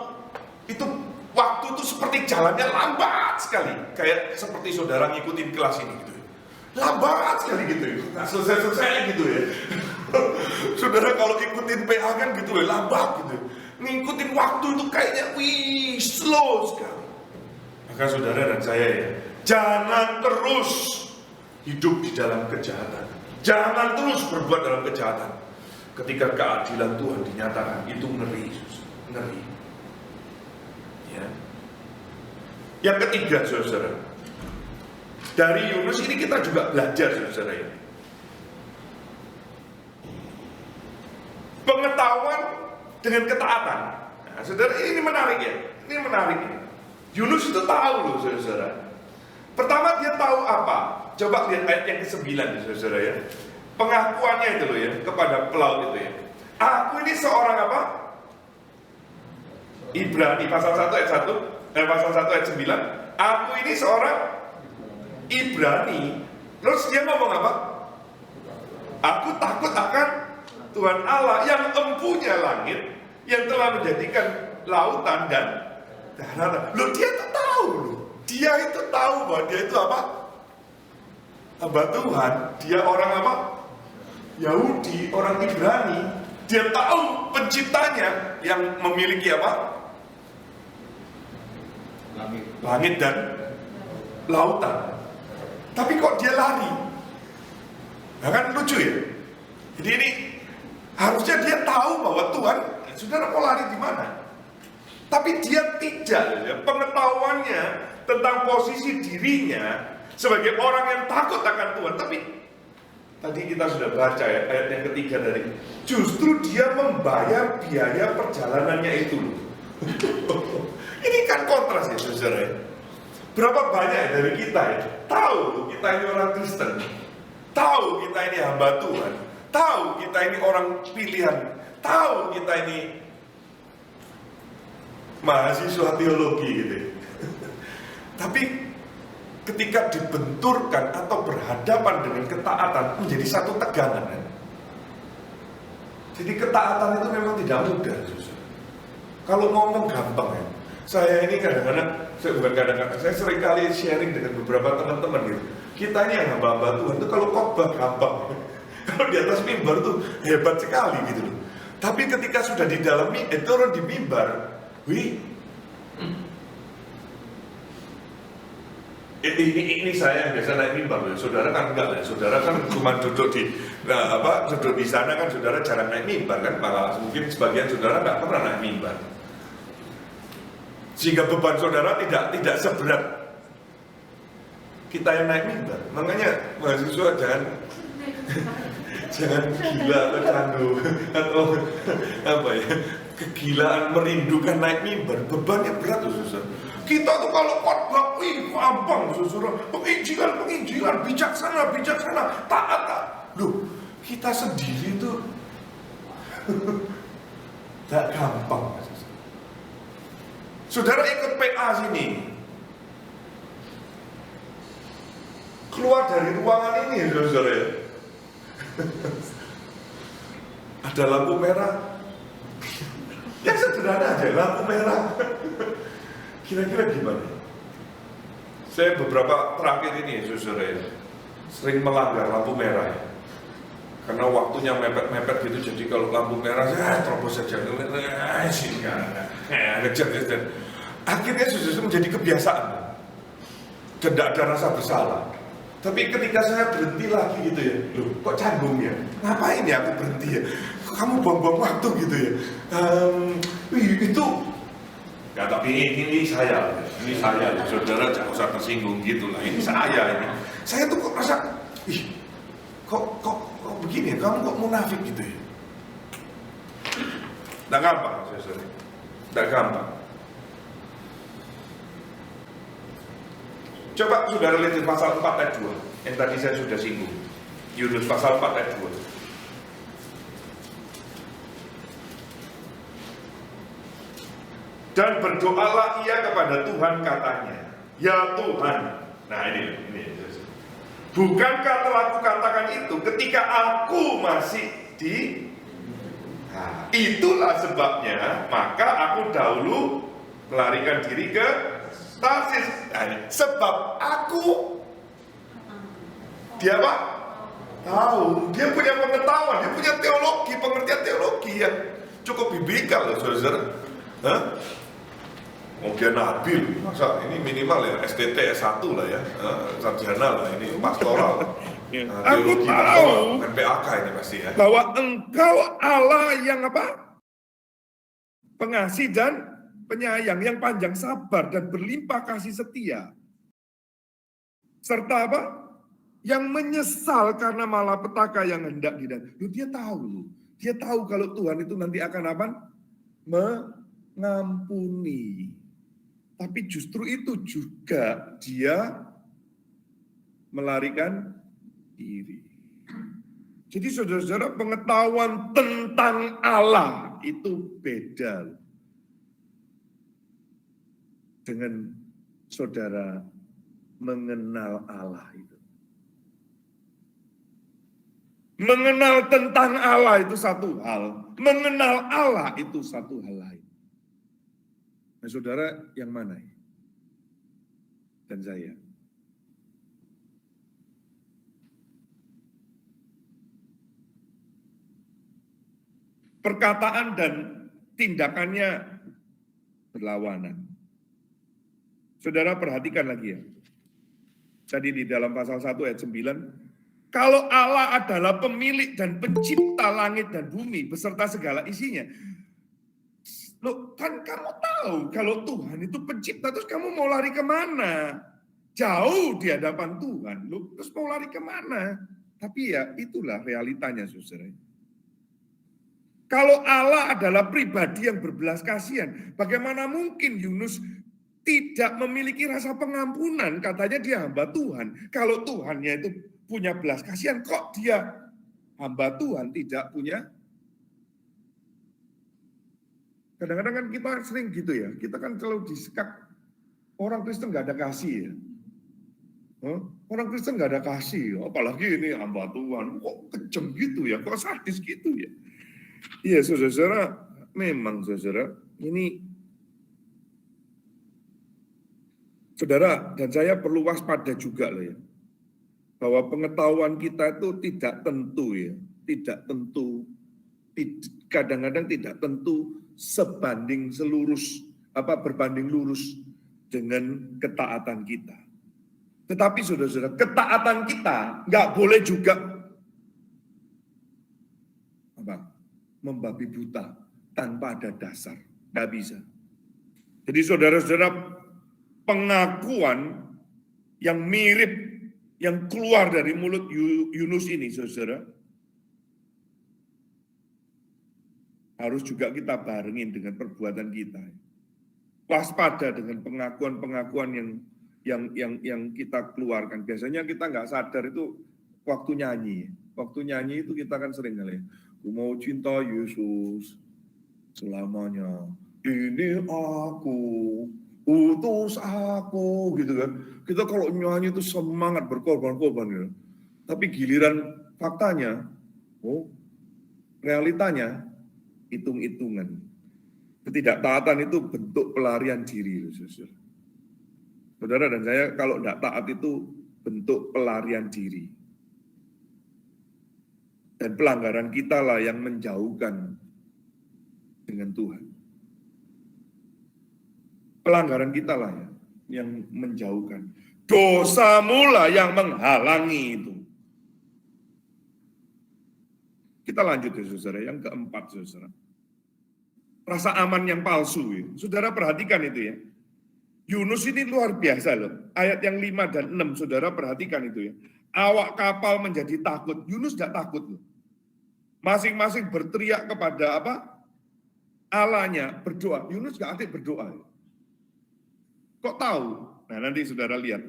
A: itu seperti jalannya lambat sekali. Kayak seperti saudara ngikutin kelas ini gitu. Lambat sekali gitu ya. Nah, selesai gitu ya. Saudara kalau ngikutin PA kan gitu ya, lambat gitu. Ngikutin waktu itu kayaknya slow sekali. Maka saudara dan saya ya, jangan terus hidup di dalam kejahatan. Jangan terus berbuat dalam kejahatan. Ketika keadilan Tuhan dinyatakan, itu ngeri, ngeri. Ya. Yang ketiga, saudara, dari Yunus ini kita juga belajar, saudara ya. Pengetahuan dengan ketaatan. Nah, saudara, ini menarik ya. Ini menarik ya. Yunus itu tahu loh, saudara. Pertama dia tahu apa? Coba lihat ayat yang ke-9 saudara ya. Pengakuannya itu loh ya, kepada pelaut itu ya. Aku ini seorang apa? Ibrani pasal 1 ayat 1, pasal 1 ayat 9. Aku ini seorang Ibrani. Terus dia ngomong apa? Aku takut akan Tuhan Allah yang empunya langit, yang telah menjadikan lautan dan daratan. Loh, dia tuh tahu loh. Dia itu tahu bahwa dia itu apa? Hamba Tuhan. Dia orang apa? Yahudi, orang Ibrani.
B: Dia tahu penciptanya yang memiliki apa? Langit dan lautan. Tapi kok dia lari? Nah, kan lucu ya. Jadi ini harusnya dia tahu bahwa Tuhan, saudara mau lari di mana? Tapi dia tidak, ya, pengetahuannya tentang posisi dirinya sebagai orang yang takut akan Tuhan. Tapi tadi kita sudah baca ya, ayat yang ketiga dari, justru dia membayar biaya perjalanannya itu. Ini kan kontras ya saudara ya. Berapa banyak dari kita ya tahu kita ini orang Kristen, tahu kita ini hamba Tuhan, tahu kita ini orang pilihan, tahu kita ini mahasiswa teologi gitu ya. Tapi ketika dibenturkan atau berhadapan dengan ketaatan menjadi satu tegangan kan? Jadi ketaatan itu memang tidak mudah saudara. Kalau ngomong gampang ya. Saya ini kadang-kadang, saya sering kali sharing dengan beberapa teman-teman gitu. Kita ini yang hamba-hamba Tuhan itu kalau khotbah gampang. Kalau di atas mimbar tuh hebat sekali gitu loh. Tapi ketika sudah di dalam turun di mimbar, ini saya yang biasa naik mimbar loh. Saudara kan enggak lah. Saudara kan cuma duduk di duduk di sana kan saudara jarang naik mimbar kan, malah mungkin sebagian saudara nggak pernah naik mimbar. Sehingga beban saudara tidak seberat kita yang naik mimbar. Makanya mahasiswa jangan gila atau candu atau apa ya, kegilaan merindukan naik mimbar. Bebannya berat tuh saudara. Kita tuh kalau khotbah gampang saudara, penginjilan bijaksana, taat. Loh, kita sendiri tuh gak gampang. Saudara ikut PA sini, keluar dari ruangan ini saudara ya. Ada lampu merah, yang sederhana aja, lampu merah. Kira-kira gimana? Saya beberapa terakhir ini saudara ya, sering melanggar lampu merah ya. Karena waktunya mepet-mepet gitu, jadi kalau lampu merah saya terobos saja. Ngejar. Akhirnya sudah menjadi kebiasaan dan tidak ada rasa bersalah. Tapi ketika saya berhenti lagi gitu ya, loh kok canggung ya? Ngapain ya aku berhenti ya? Kamu buang-buang waktu gitu ya? Itu ya, tapi ini saya, saudara jangan usah tersinggung gitu lah. Ini saya ini. Saya tuh kok rasa, kok begini ya? Kamu kok munafik gitu ya? Tidak gampang, saudara. Tidak gampang. Coba saudara lihat di pasal 4 ayat 2 yang tadi saya sudah singgung. Yunus pasal 4 ayat 2. Dan berdoalah ia kepada Tuhan katanya, ya Tuhan. Nah ini. Bukankah telah kukatakan itu ketika aku masih di... Nah, itulah sebabnya maka aku dahulu melarikan diri ke Tarsis. Nah, sebab aku, dia apa? Tahu, dia punya pengetahuan, dia punya teologi, pengertian teologi yang cukup biblikal loh saudara. Kemudian Nabil, masa ini minimal ya STT S1 lah ya, sarjana lah ini, pastoral.
A: Aku tahu
B: PAK ini pasti ya.
A: bahwa Engkau Allah yang apa? Pengasih dan penyayang, yang panjang sabar dan berlimpah kasih setia. Serta apa? Yang menyesal karena malapetaka yang hendak didatangkan. Dia tahu, dia tahu kalau Tuhan itu nanti akan apa? Mengampuni. Tapi justru itu juga dia melarikan diri. Jadi saudara-saudara, pengetahuan tentang Allah itu beda dengan saudara mengenal Allah itu. Mengenal tentang Allah itu satu hal, mengenal Allah itu satu hal lain. Nah, saudara yang mana? Dan saya. perkataan dan tindakannya berlawanan. Saudara perhatikan lagi ya. Tadi di dalam pasal 1 ayat 9, kalau Allah adalah pemilik dan pencipta langit dan bumi beserta segala isinya. Loh, kan kamu tahu kalau Tuhan itu pencipta, terus kamu mau lari kemana? Jauh di hadapan Tuhan, loh, terus mau lari kemana? Tapi ya itulah realitanya, saudara. Kalau Allah adalah pribadi yang berbelas kasihan, bagaimana mungkin Yunus tidak memiliki rasa pengampunan? Katanya dia hamba Tuhan. Kalau Tuhannya itu punya belas kasihan, kok dia hamba Tuhan tidak punya? Kadang-kadang kan kita sering gitu ya, kita kan kalau disekak, orang Kristen nggak ada kasih ya. Orang Kristen nggak ada kasih, apalagi ini hamba Tuhan, kok kejam gitu ya, kok sadis gitu ya. Iya saudara, memang saudara, ini saudara dan saya perlu waspada juga loh ya, bahwa pengetahuan kita itu tidak tentu ya, tidak tentu, kadang-kadang tidak tentu sebanding berbanding lurus dengan ketaatan kita. Tetapi saudara-saudara, ketaatan kita nggak boleh juga membabi buta tanpa ada dasar, nggak bisa. Jadi saudara-saudara, pengakuan yang mirip yang keluar dari mulut Yunus ini, saudara, harus juga kita barengin dengan perbuatan kita. Waspada dengan pengakuan-pengakuan yang kita keluarkan. Biasanya kita nggak sadar itu waktu nyanyi. Waktu nyanyi itu kita kan sering kali, aku mau cinta Yesus selamanya. Ini aku, utus aku, gitu kan. Kita kalau nyanyi itu semangat berkorban-korban gitu. Tapi giliran faktanya, realitanya hitung-hitungan. Ketidaktaatan itu bentuk pelarian diri, saudara dan saya kalau tidak taat itu bentuk pelarian diri. Dan pelanggaran kita lah yang menjauhkan dengan Tuhan. Pelanggaran kita lah yang menjauhkan. Dosa mula yang menghalangi itu. Kita lanjut ya saudara, yang keempat saudara. Rasa aman yang palsu ya. Saudara perhatikan itu ya. Yunus ini luar biasa loh. Ayat yang 5 dan 6 saudara perhatikan itu ya. Awak kapal menjadi takut. Yunus tidak takut loh. Masing-masing berteriak kepada apa? Allahnya berdoa. Yunus gak aktif berdoa. Kok tahu? Nah nanti saudara lihat.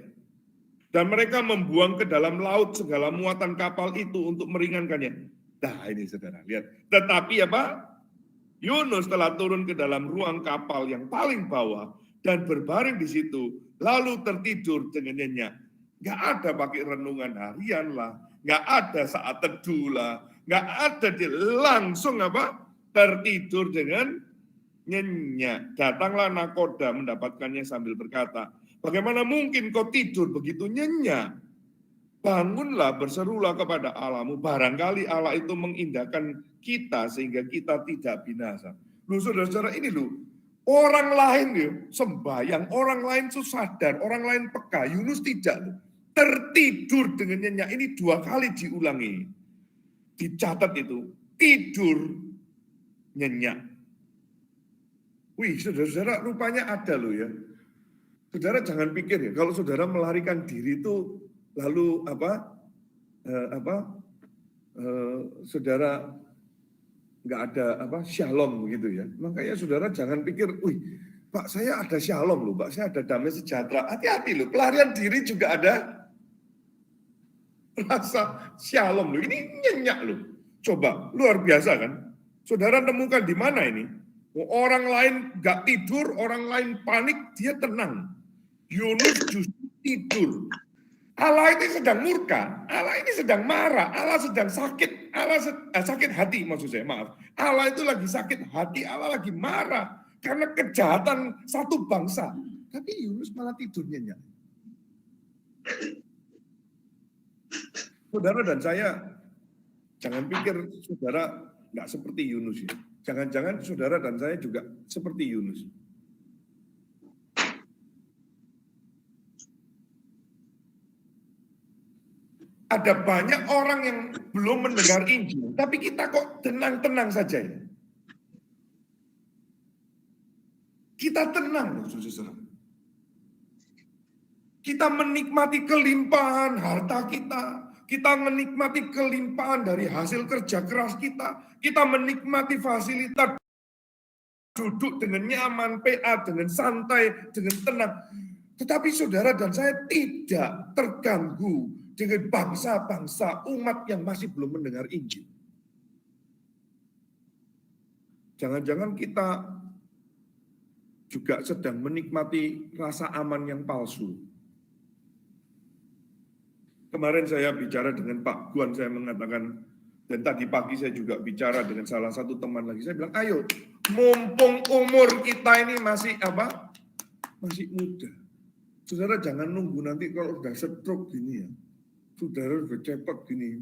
A: Dan mereka membuang ke dalam laut segala muatan kapal itu untuk meringankannya. Nah ini saudara lihat. Tetapi apa? Yunus telah turun ke dalam ruang kapal yang paling bawah dan berbaring di situ. Lalu tertidur dengan nyenyak. Gak ada pakai renungan harian lah. Gak ada saat teduh lah. Gak ada, dia langsung apa? Tertidur dengan nyenyak. Datanglah nakoda mendapatkannya sambil berkata, bagaimana mungkin kau tidur begitu nyenyak? Bangunlah, berserulah kepada Allahmu. Barangkali Allah itu mengindahkan kita sehingga kita tidak binasa. Loh saudara-saudara ini loh, orang lain ya, sembahyang, orang lain itu sadar, orang lain peka. Yunus tidak loh. Tertidur dengan nyenyak. Ini 2 kali diulangi. Dicatat itu, tidur nyenyak. Wih, saudara-saudara rupanya ada loh ya. Saudara jangan pikir ya, kalau saudara melarikan diri itu lalu saudara nggak ada shalom begitu ya. Makanya saudara jangan pikir, wih, Pak saya ada shalom loh, Pak saya ada damai sejahtera. Hati-hati loh, pelarian diri juga ada rasa shalom loh. Ini nyenyak loh. Coba luar biasa kan? Saudara temukan di mana ini? Orang lain nggak tidur, orang lain panik, dia tenang. Yunus justru tidur. Allah ini sedang murka, Allah ini sedang marah, Allah sedang sakit, sakit hati maksud saya, maaf. Allah itu lagi sakit hati, Allah lagi marah karena kejahatan satu bangsa. Tapi Yunus malah tidur nyenyak. Saudara dan saya, jangan pikir saudara enggak seperti Yunus ya. Jangan-jangan saudara dan saya juga seperti Yunus. Ada banyak orang yang belum mendengar Injil, tapi kita kok tenang-tenang saja ya. Kita tenang, saudara. Kita menikmati kelimpahan harta kita. Kita menikmati kelimpahan dari hasil kerja keras kita. Kita menikmati fasilitas duduk dengan nyaman, PA dengan santai, dengan tenang. Tetapi saudara dan saya tidak terganggu dengan bangsa-bangsa umat yang masih belum mendengar Injil. Jangan-jangan kita juga sedang menikmati rasa aman yang palsu. Kemarin saya bicara dengan Pak Guan, saya mengatakan, dan tadi pagi saya juga bicara dengan salah satu teman lagi. Saya bilang, ayo, mumpung umur kita ini masih masih muda. Saudara jangan nunggu nanti kalau udah stroke gini ya. Saudara udah cepet gini.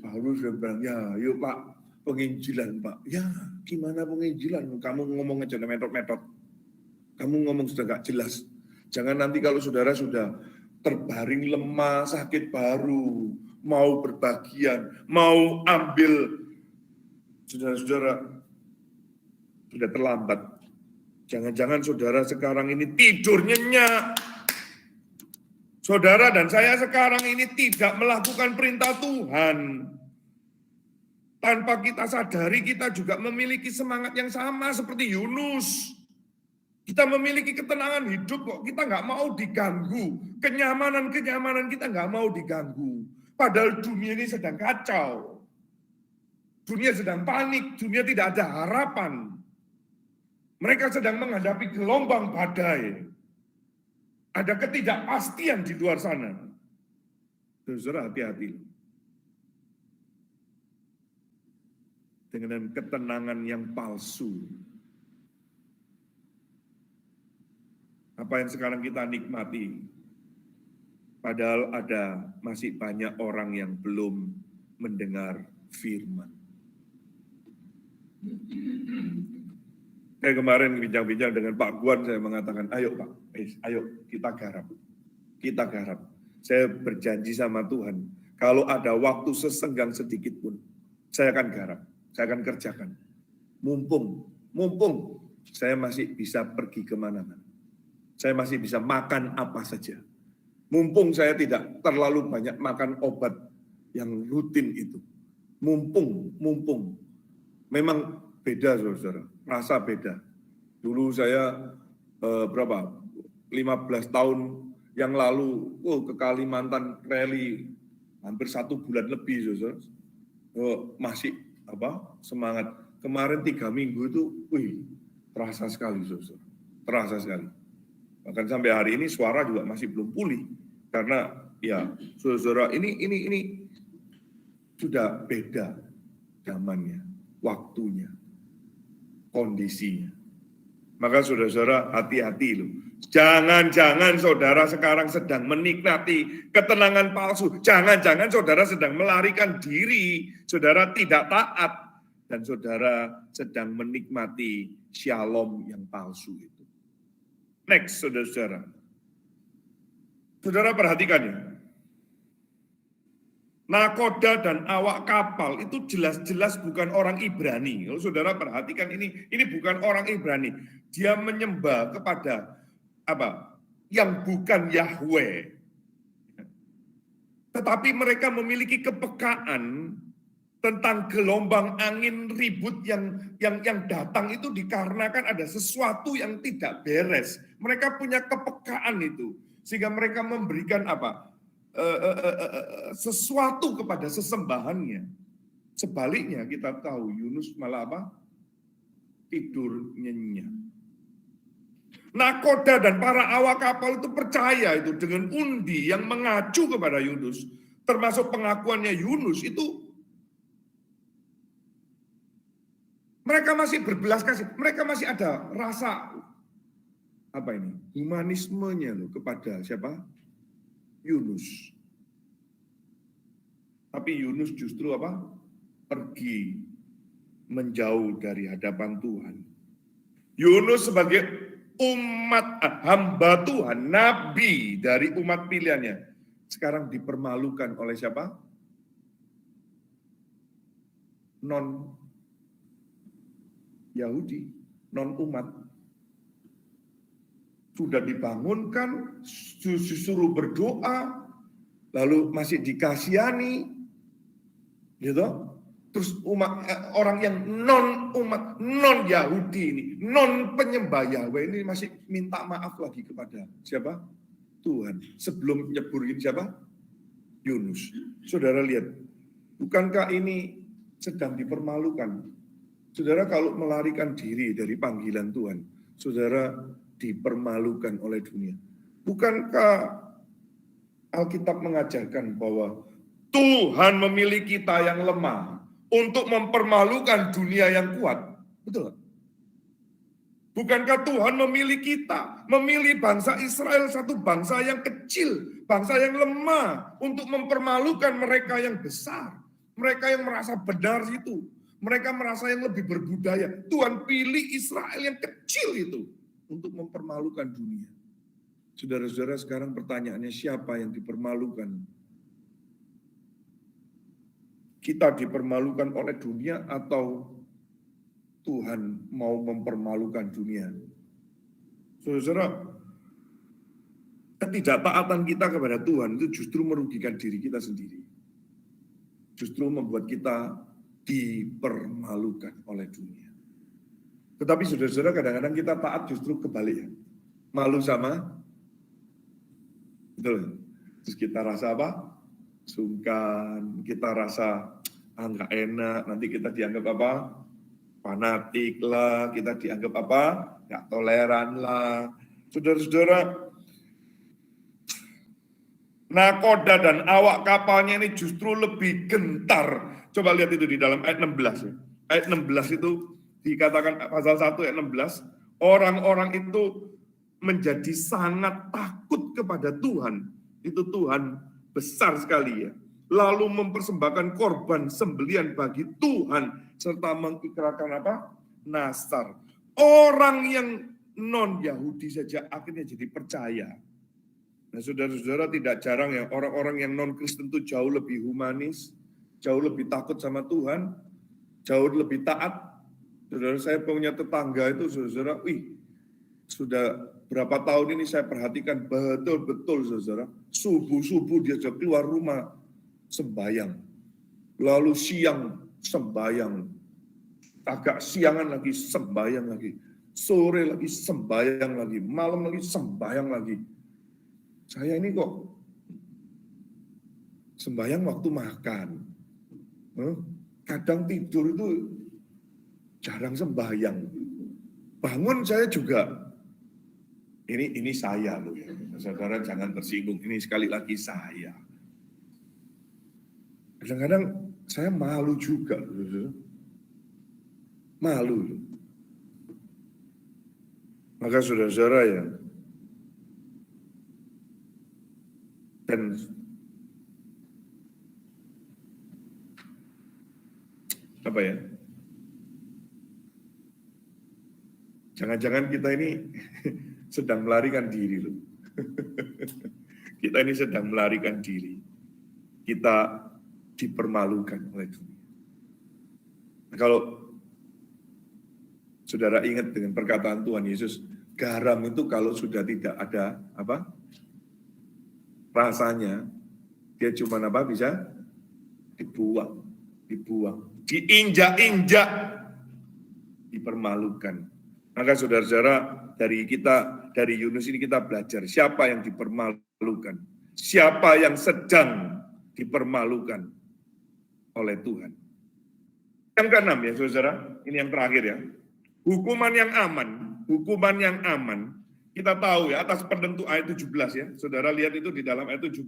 A: Baru saya bilang, ya yuk Pak, penginjilan Pak. Ya gimana penginjilan? Kamu ngomong aja metode-metode. Kamu ngomong sudah gak jelas. Jangan nanti kalau saudara sudah terbaring lemah, sakit baru, mau berbagian, mau ambil, saudara-saudara, sudah terlambat. Jangan-jangan saudara sekarang ini tidur nyenyak. Saudara dan saya sekarang ini tidak melakukan perintah Tuhan. Tanpa kita sadari, kita juga memiliki semangat yang sama seperti Yunus. Kita memiliki ketenangan hidup kok, kita nggak mau diganggu. Kenyamanan kita nggak mau diganggu. Padahal dunia ini sedang kacau. Dunia sedang panik, dunia tidak ada harapan. Mereka sedang menghadapi gelombang badai. Ada ketidakpastian di luar sana. Saudara hati-hati. Dengan ketenangan yang palsu. Apa yang sekarang kita nikmati, padahal ada masih banyak orang yang belum mendengar firman. Saya kemarin bincang-bincang dengan Pak Guan, saya mengatakan, ayo Pak, ayo kita garap. Kita garap. Saya berjanji sama Tuhan, kalau ada waktu sesenggang sedikit pun, saya akan garap, saya akan kerjakan. Mumpung saya masih bisa pergi kemana-mana. Saya masih bisa makan apa saja. Mumpung saya tidak terlalu banyak makan obat yang rutin itu. Mumpung. Memang beda, saudara. Rasa beda. Dulu saya 15 tahun yang lalu, ke Kalimantan rally hampir 1 bulan lebih, saudara. Masih semangat. Kemarin 3 minggu itu, terasa sekali, saudara. Terasa sekali. Bahkan sampai hari ini suara juga masih belum pulih. Karena ya saudara ini sudah beda zamannya, waktunya, kondisinya. Maka saudara-saudara hati-hati loh. Jangan-jangan saudara sekarang sedang menikmati ketenangan palsu. Jangan-jangan saudara sedang melarikan diri. Saudara tidak taat. Dan saudara sedang menikmati shalom yang palsu itu. Next, saudara-saudara. Saudara perhatikan ya. Nakoda dan awak kapal itu jelas-jelas bukan orang Ibrani. Kalau saudara perhatikan ini bukan orang Ibrani. Dia menyembah kepada yang bukan Yahweh. Tetapi mereka memiliki kepekaan tentang gelombang angin ribut yang datang itu dikarenakan ada sesuatu yang tidak beres. Mereka punya kepekaan itu sehingga mereka memberikan sesuatu kepada sesembahannya. Sebaliknya kita tahu Yunus malah tidur nyenyak. Nakoda dan para awak kapal itu percaya itu dengan undi yang mengacu kepada Yunus, termasuk pengakuannya Yunus itu. Mereka masih berbelas kasih, mereka masih ada rasa humanismenya loh kepada siapa? Yunus. Tapi Yunus justru pergi menjauh dari hadapan Tuhan. Yunus sebagai umat hamba Tuhan, nabi dari umat pilihannya, sekarang dipermalukan oleh siapa? Non Yahudi, non umat. Sudah dibangunkan, disuruh berdoa, lalu masih dikasihani, gitu. Terus orang yang non umat, non Yahudi ini, non penyembah Yahweh ini masih minta maaf lagi kepada siapa? Tuhan. Sebelum nyeburin siapa? Yunus. Saudara lihat, bukankah ini sedang dipermalukan? Saudara kalau melarikan diri dari panggilan Tuhan, saudara dipermalukan oleh dunia. Bukankah Alkitab mengajarkan bahwa Tuhan memilih kita yang lemah untuk mempermalukan dunia yang kuat? Betul? Bukankah Tuhan memilih kita, memilih bangsa Israel, satu bangsa yang kecil, bangsa yang lemah, untuk mempermalukan mereka yang besar, mereka yang merasa benar itu, mereka merasa yang lebih berbudaya. Tuhan pilih Israel yang kecil itu untuk mempermalukan dunia. Saudara-saudara, sekarang pertanyaannya, siapa yang dipermalukan? Kita dipermalukan oleh dunia atau Tuhan mau mempermalukan dunia? Saudara, ketidaktaatan kita kepada Tuhan itu justru merugikan diri kita sendiri. Justru membuat kita dipermalukan oleh dunia. Tetapi saudara-saudara, kadang-kadang kita taat justru kebalik. Malu sama, betul. Terus kita rasa apa? Sungkan, kita rasa nggak enak, nanti kita dianggap apa? Fanatik lah, kita dianggap apa? Nggak toleran lah. Saudara-saudara, nakoda dan awak kapalnya ini justru lebih gentar. Coba lihat itu di dalam ayat 16. Ayat 16 itu dikatakan pasal 1 ayat 16, orang-orang itu menjadi sangat takut kepada Tuhan. Itu Tuhan besar sekali ya. Lalu mempersembahkan korban sembelian bagi Tuhan serta mengikrarkan apa? Nasar. Orang yang non Yahudi saja akhirnya jadi percaya. Nah, saudara-saudara, tidak jarang ya orang-orang yang non Kristen itu jauh lebih humanis, jauh lebih takut sama Tuhan, jauh lebih taat. Saudara, saya punya tetangga itu, saudara, sudah berapa tahun ini saya perhatikan betul-betul, saudara, subuh-subuh dia sudah keluar rumah sembahyang, lalu siang sembahyang, agak siangan lagi sembahyang lagi, sore lagi sembahyang lagi, malam lagi sembahyang lagi. Saya ini kok sembahyang waktu makan, kadang tidur itu jarang sembahyang, bangun saya juga. Ini saya loh ya, saudara jangan tersinggung. Ini sekali lagi saya. Kadang-kadang saya malu juga, malu. Maka saudara-saudara ya, dan apa ya? Jangan-jangan kita ini sedang melarikan diri loh. Kita ini sedang melarikan diri. Kita dipermalukan oleh dunia. Nah, kalau saudara ingat dengan perkataan Tuhan Yesus, garam itu kalau sudah tidak ada apa? Rasanya, dia cuma apa? Bisa dibuang, diinjak-injak, dipermalukan. Maka saudara-saudara, dari Yunus ini kita belajar siapa yang dipermalukan, siapa yang sedang dipermalukan oleh Tuhan. Yang keenam ya saudara, ini yang terakhir ya. Hukuman yang aman, kita tahu ya atas penentu ayat 17 ya. Saudara lihat itu di dalam ayat 17,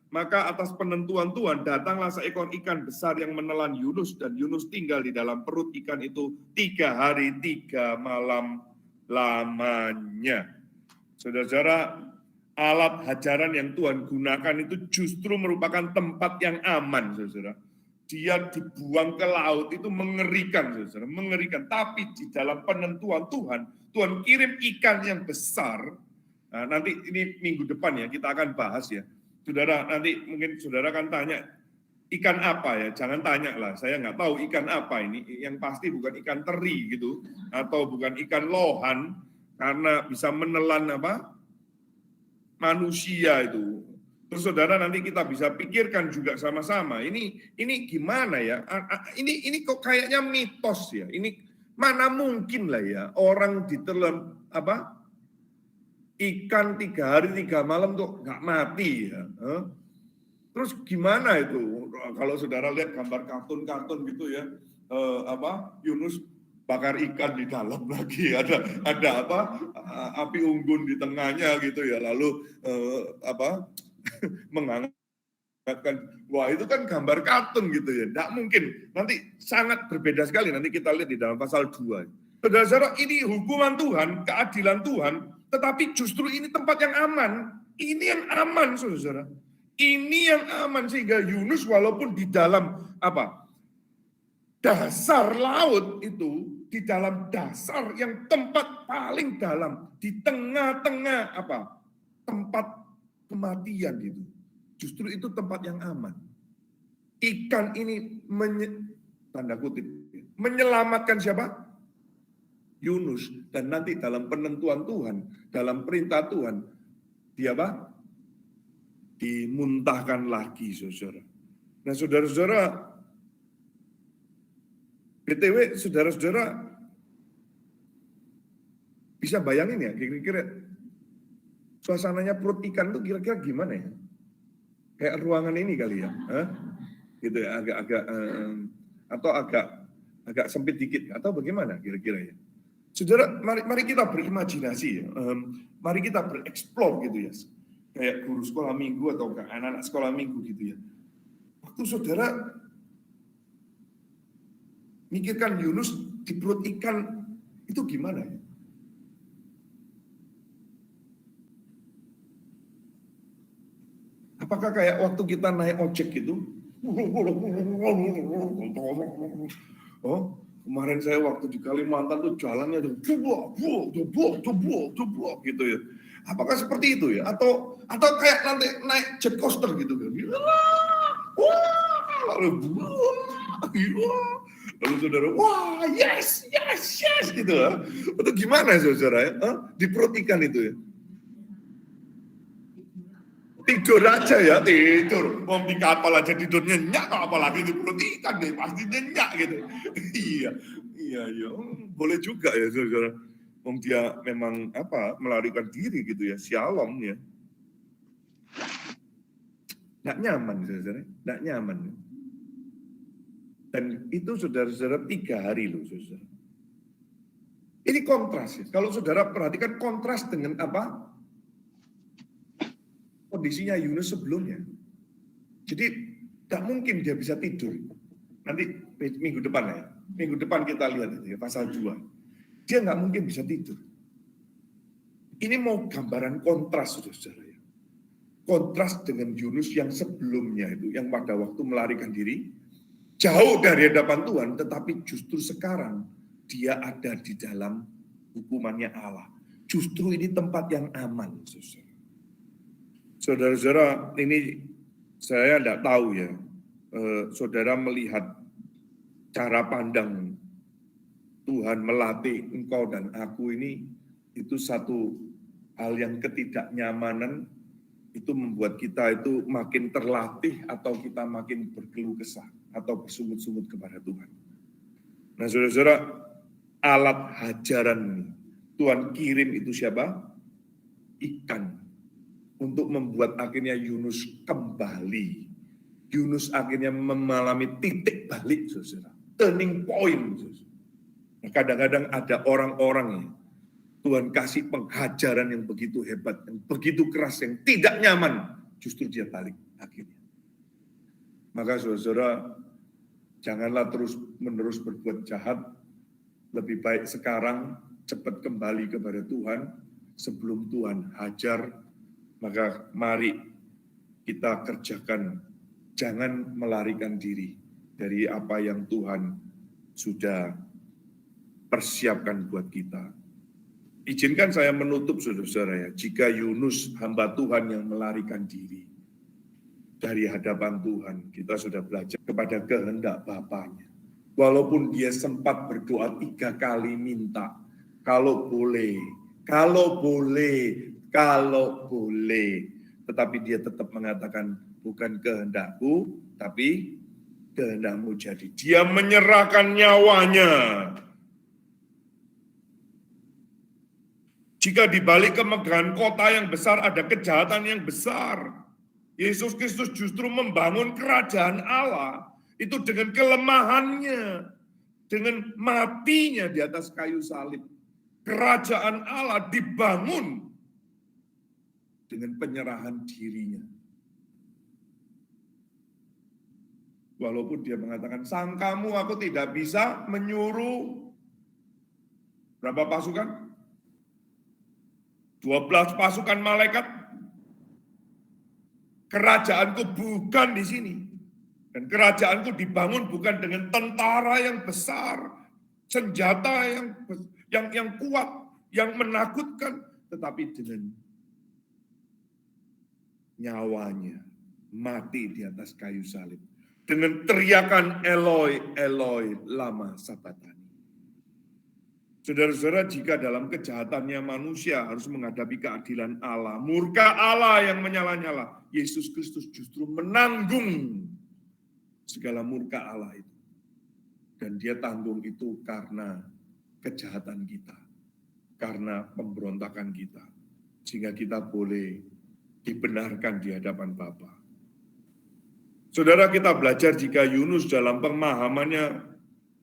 A: maka atas penentuan Tuhan datanglah seekor ikan besar yang menelan Yunus, dan Yunus tinggal di dalam perut ikan itu 3 hari 3 malam lamanya. Saudara-saudara, alat hajaran yang Tuhan gunakan itu justru merupakan tempat yang aman, saudara. dia dibuang ke laut itu mengerikan, saudara, mengerikan. Tapi di dalam penentuan Tuhan, Tuhan kirim ikan yang besar. Nah, nanti ini minggu depan ya kita akan bahas ya, saudara. Nanti mungkin saudara akan tanya ikan apa ya? Jangan tanya lah, saya nggak tahu ikan apa ini. Yang pasti bukan ikan teri gitu, atau bukan ikan lohan, karena bisa menelan apa? Manusia itu. Terus saudara nanti kita bisa pikirkan juga sama-sama. Ini gimana ya? Ini kok kayaknya mitos ya. Ini mana mungkin lah ya orang ditelan apa? Ikan 3 hari 3 malam tuh nggak mati ya. Terus gimana itu? Kalau saudara lihat gambar kartun-kartun gitu ya, Yunus bakar ikan di dalam lagi, ada apa? Api unggun di tengahnya gitu ya, lalu mengangkatkan, wah itu kan gambar kartun gitu ya, tidak mungkin. Nanti sangat berbeda sekali, nanti kita lihat di dalam pasal 2. Saudara-saudara, ini hukuman Tuhan, keadilan Tuhan, tetapi justru ini tempat yang aman. Ini yang aman, saudara. Ini yang aman, sehingga Yunus walaupun di dalam dasar laut itu, di dalam dasar yang tempat paling dalam, di tengah-tengah tempat kematian itu. Justru itu tempat yang aman. Ikan ini tanda kutip menyelamatkan siapa? Yunus. Dan nanti dalam penentuan Tuhan, dalam perintah Tuhan, dia dimuntahkan lagi, saudara. Nah, saudara-saudara, BTW, saudara-saudara bisa bayangin ya, kira-kira suasananya perut ikan itu kira-kira gimana ya? Kayak ruangan ini kali ya, gitu ya, agak-agak atau agak sempit dikit, atau bagaimana kira-kira ya? Saudara, mari kita berimajinasi ya, mari kita bereksplor gitu ya, kayak guru sekolah minggu atau anak-anak sekolah minggu gitu ya. Waktu saudara mikirkan Yunus di perut ikan itu gimana ya? Apakah kayak waktu kita naik ojek gitu? Oh, kemarin saya waktu di Kalimantan tuh jalannya tuh gitu ya. Apakah seperti itu ya? Atau kayak nanti naik jet coaster gitu kan? Lalu saudara, wah yes gitu ya. Itu gimana saudara ya? Di perut ikan itu ya? Tidur aja ya, tidur. Mau di kapal aja tidur nyenyak, apalagi di perut ikan deh, pasti nyenyak gitu. Iya. Boleh juga ya, saudara. Dia memang melarikan diri gitu ya, shalom ya. Nggak nyaman, saudara. Nggak nyaman. Dan itu saudara-saudara 3 hari loh, saudara. Ini kontras ya. Kalau saudara perhatikan kontras dengan kondisinya Yunus sebelumnya. Jadi tak mungkin dia bisa tidur. Nanti minggu depan ya. Minggu depan kita lihat itu ya, pasal 2. Dia nggak mungkin bisa tidur. Ini mau gambaran kontras, saudara ya. Kontras dengan Yunus yang sebelumnya itu, yang pada waktu melarikan diri, jauh dari hadapan Tuhan, tetapi justru sekarang dia ada di dalam hukumannya Allah. Justru ini tempat yang aman, saudara. Saudara-saudara, ini saya tidak tahu ya, saudara melihat cara pandang Tuhan melatih engkau dan aku ini, itu satu hal yang ketidaknyamanan, itu membuat kita itu makin terlatih atau kita makin berkeluh kesah atau bersungut-sungut kepada Tuhan. Nah saudara-saudara, alat hajaran ini, Tuhan kirim itu siapa? Ikan. Untuk membuat akhirnya Yunus kembali. Yunus akhirnya mengalami titik balik, saudara. Turning point. Nah, kadang-kadang ada orang-orang yang Tuhan kasih penghajaran yang begitu hebat, yang begitu keras, yang tidak nyaman. Justru dia balik akhirnya. Maka saudara-saudara, janganlah terus-menerus berbuat jahat. Lebih baik sekarang cepat kembali kepada Tuhan sebelum Tuhan hajar. Maka mari kita kerjakan, jangan melarikan diri. dari apa yang Tuhan sudah persiapkan buat kita. Izinkan saya menutup, saudara-saudara ya, jika Yunus hamba Tuhan yang melarikan diri dari hadapan Tuhan, kita sudah belajar kepada kehendak Bapaknya. Walaupun dia sempat berdoa 3 kali minta, kalau boleh, tetapi dia tetap mengatakan, bukan kehendakku, tapi kehendakmu jadi. Dia menyerahkan nyawanya. Jika di balik kemegahan kota yang besar ada kejahatan yang besar, Yesus Kristus justru membangun kerajaan Allah itu dengan kelemahannya, dengan matinya di atas kayu salib. Kerajaan Allah dibangun dengan penyerahan dirinya. Walaupun dia mengatakan, sangkamu aku tidak bisa menyuruh berapa pasukan? 12 pasukan malaikat. Kerajaanku bukan di sini. Dan kerajaanku dibangun bukan dengan tentara yang besar, senjata yang kuat, yang menakutkan, tetapi dengan nyawanya mati di atas kayu salib. Dengan teriakan Eloi, Eloi, lama sabachthani. Saudara-saudara, jika dalam kejahatannya manusia harus menghadapi keadilan Allah, murka Allah yang menyala-nyala, Yesus Kristus justru menanggung segala murka Allah itu. Dan dia tanggung itu karena kejahatan kita, karena pemberontakan kita, sehingga kita boleh dibenarkan di hadapan Bapa. Saudara, kita belajar jika Yunus dalam pemahamannya,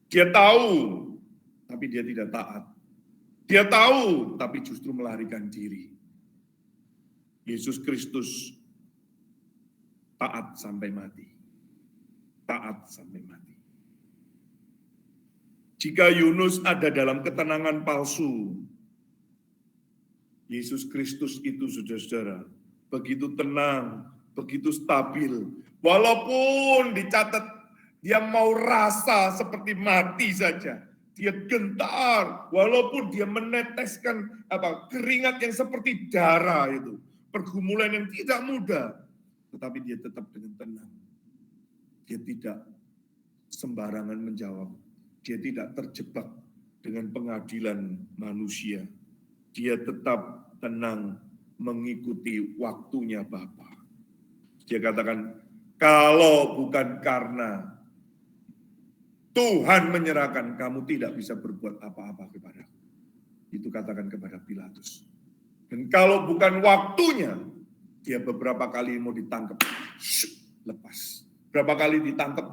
A: dia tahu, tapi dia tidak taat. Dia tahu, tapi justru melarikan diri. Yesus Kristus taat sampai mati. Taat sampai mati. Jika Yunus ada dalam ketenangan palsu, Yesus Kristus itu, saudara-saudara, begitu tenang, begitu stabil. Walaupun dicatat dia mau rasa seperti mati saja. Dia gentar, walaupun dia meneteskan keringat yang seperti darah itu. Pergumulan yang tidak mudah, tetapi dia tetap dengan tenang. Dia tidak sembarangan menjawab. Dia tidak terjebak dengan pengadilan manusia. Dia tetap tenang mengikuti waktunya Bapa. Dia katakan, kalau bukan karena Tuhan menyerahkan, kamu tidak bisa berbuat apa-apa kepadaku. Itu katakan kepada Pilatus. Dan kalau bukan waktunya, dia beberapa kali mau ditangkap, lepas. Berapa kali ditangkap,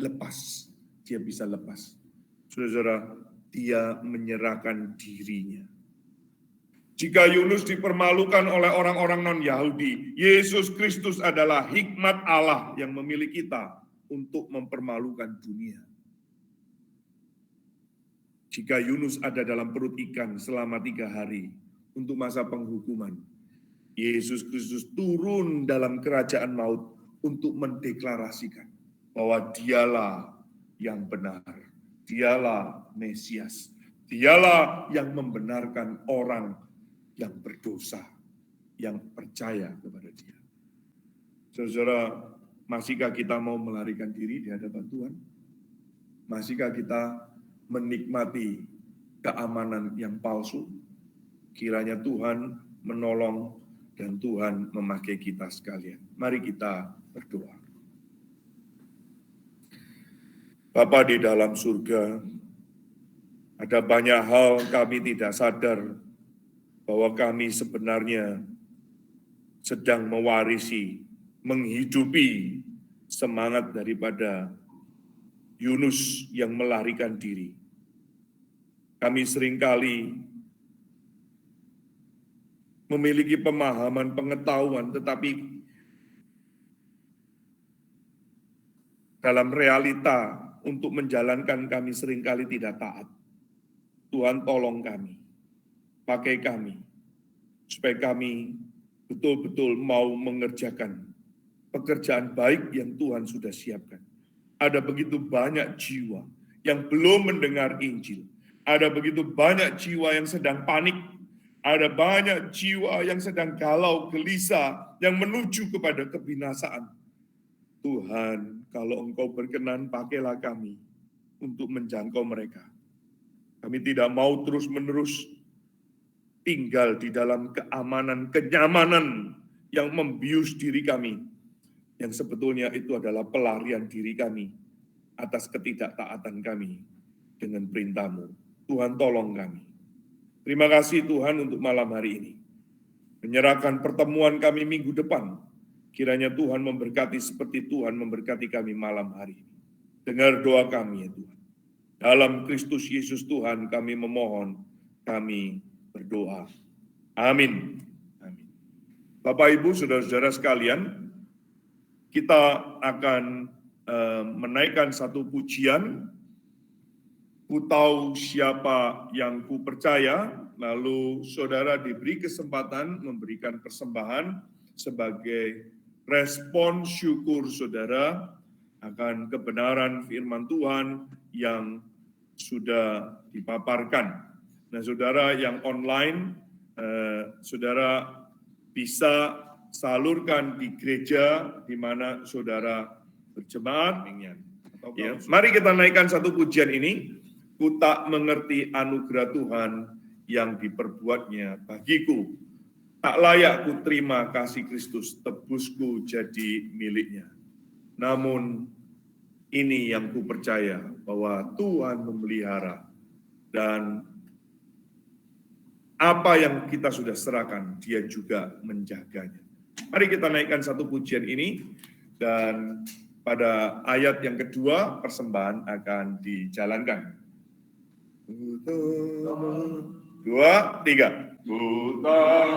A: lepas. Dia bisa lepas. Saudara, dia menyerahkan dirinya. Jika Yunus dipermalukan oleh orang-orang non-Yahudi, Yesus Kristus adalah hikmat Allah yang memilih kita untuk mempermalukan dunia. Jika Yunus ada dalam perut ikan selama 3 hari untuk masa penghukuman, Yesus Kristus turun dalam kerajaan maut untuk mendeklarasikan bahwa dialah yang benar, dialah Mesias, dialah yang membenarkan orang yang berdosa, yang percaya kepada dia. Saudara, masihkah kita mau melarikan diri di hadapan Tuhan? Masihkah kita menikmati keamanan yang palsu? Kiranya Tuhan menolong dan Tuhan memakai kita sekalian. Mari kita berdoa. Bapa di dalam surga, ada banyak hal kami tidak sadar bahwa kami sebenarnya sedang mewarisi, menghidupi semangat daripada Yunus yang melarikan diri. Kami seringkali memiliki pemahaman, pengetahuan, tetapi dalam realita untuk menjalankan kami seringkali tidak taat. Tuhan tolong kami, pakai kami, supaya kami betul-betul mau mengerjakan pekerjaan baik yang Tuhan sudah siapkan. Ada begitu banyak jiwa yang belum mendengar Injil. Ada begitu banyak jiwa yang sedang panik. Ada banyak jiwa yang sedang galau, gelisah, yang menuju kepada kebinasaan. Tuhan, kalau Engkau berkenan, pakailah kami untuk menjangkau mereka. Kami tidak mau terus-menerus tinggal di dalam keamanan, kenyamanan yang membius diri kami, yang sebetulnya itu adalah pelarian diri kami atas ketidaktaatan kami dengan perintah-Mu. Tuhan, tolong kami. Terima kasih Tuhan untuk malam hari ini. Menyerahkan pertemuan kami minggu depan. Kiranya Tuhan memberkati seperti Tuhan memberkati kami malam hari ini. Dengar doa kami ya Tuhan. Dalam Kristus Yesus Tuhan kami memohon, kami berdoa. Amin. Amin. Bapak Ibu, saudara-saudara sekalian, kita akan menaikkan satu pujian. Ku tahu siapa yang ku percaya, lalu saudara diberi kesempatan memberikan persembahan sebagai respon syukur saudara akan kebenaran firman Tuhan yang sudah dipaparkan. Nah, saudara yang online, saudara bisa salurkan di gereja di mana saudara berjemaat. Ya, mari kita naikkan satu pujian ini. Ku tak mengerti anugerah Tuhan yang diperbuatnya bagiku. Tak layak ku terima kasih Kristus, tebusku jadi miliknya. Namun ini yang ku percaya bahwa Tuhan memelihara dan apa yang kita sudah serahkan, Dia juga menjaganya. Mari kita naikkan satu pujian ini dan pada ayat yang kedua persembahan akan dijalankan. 2, 3. Ku tak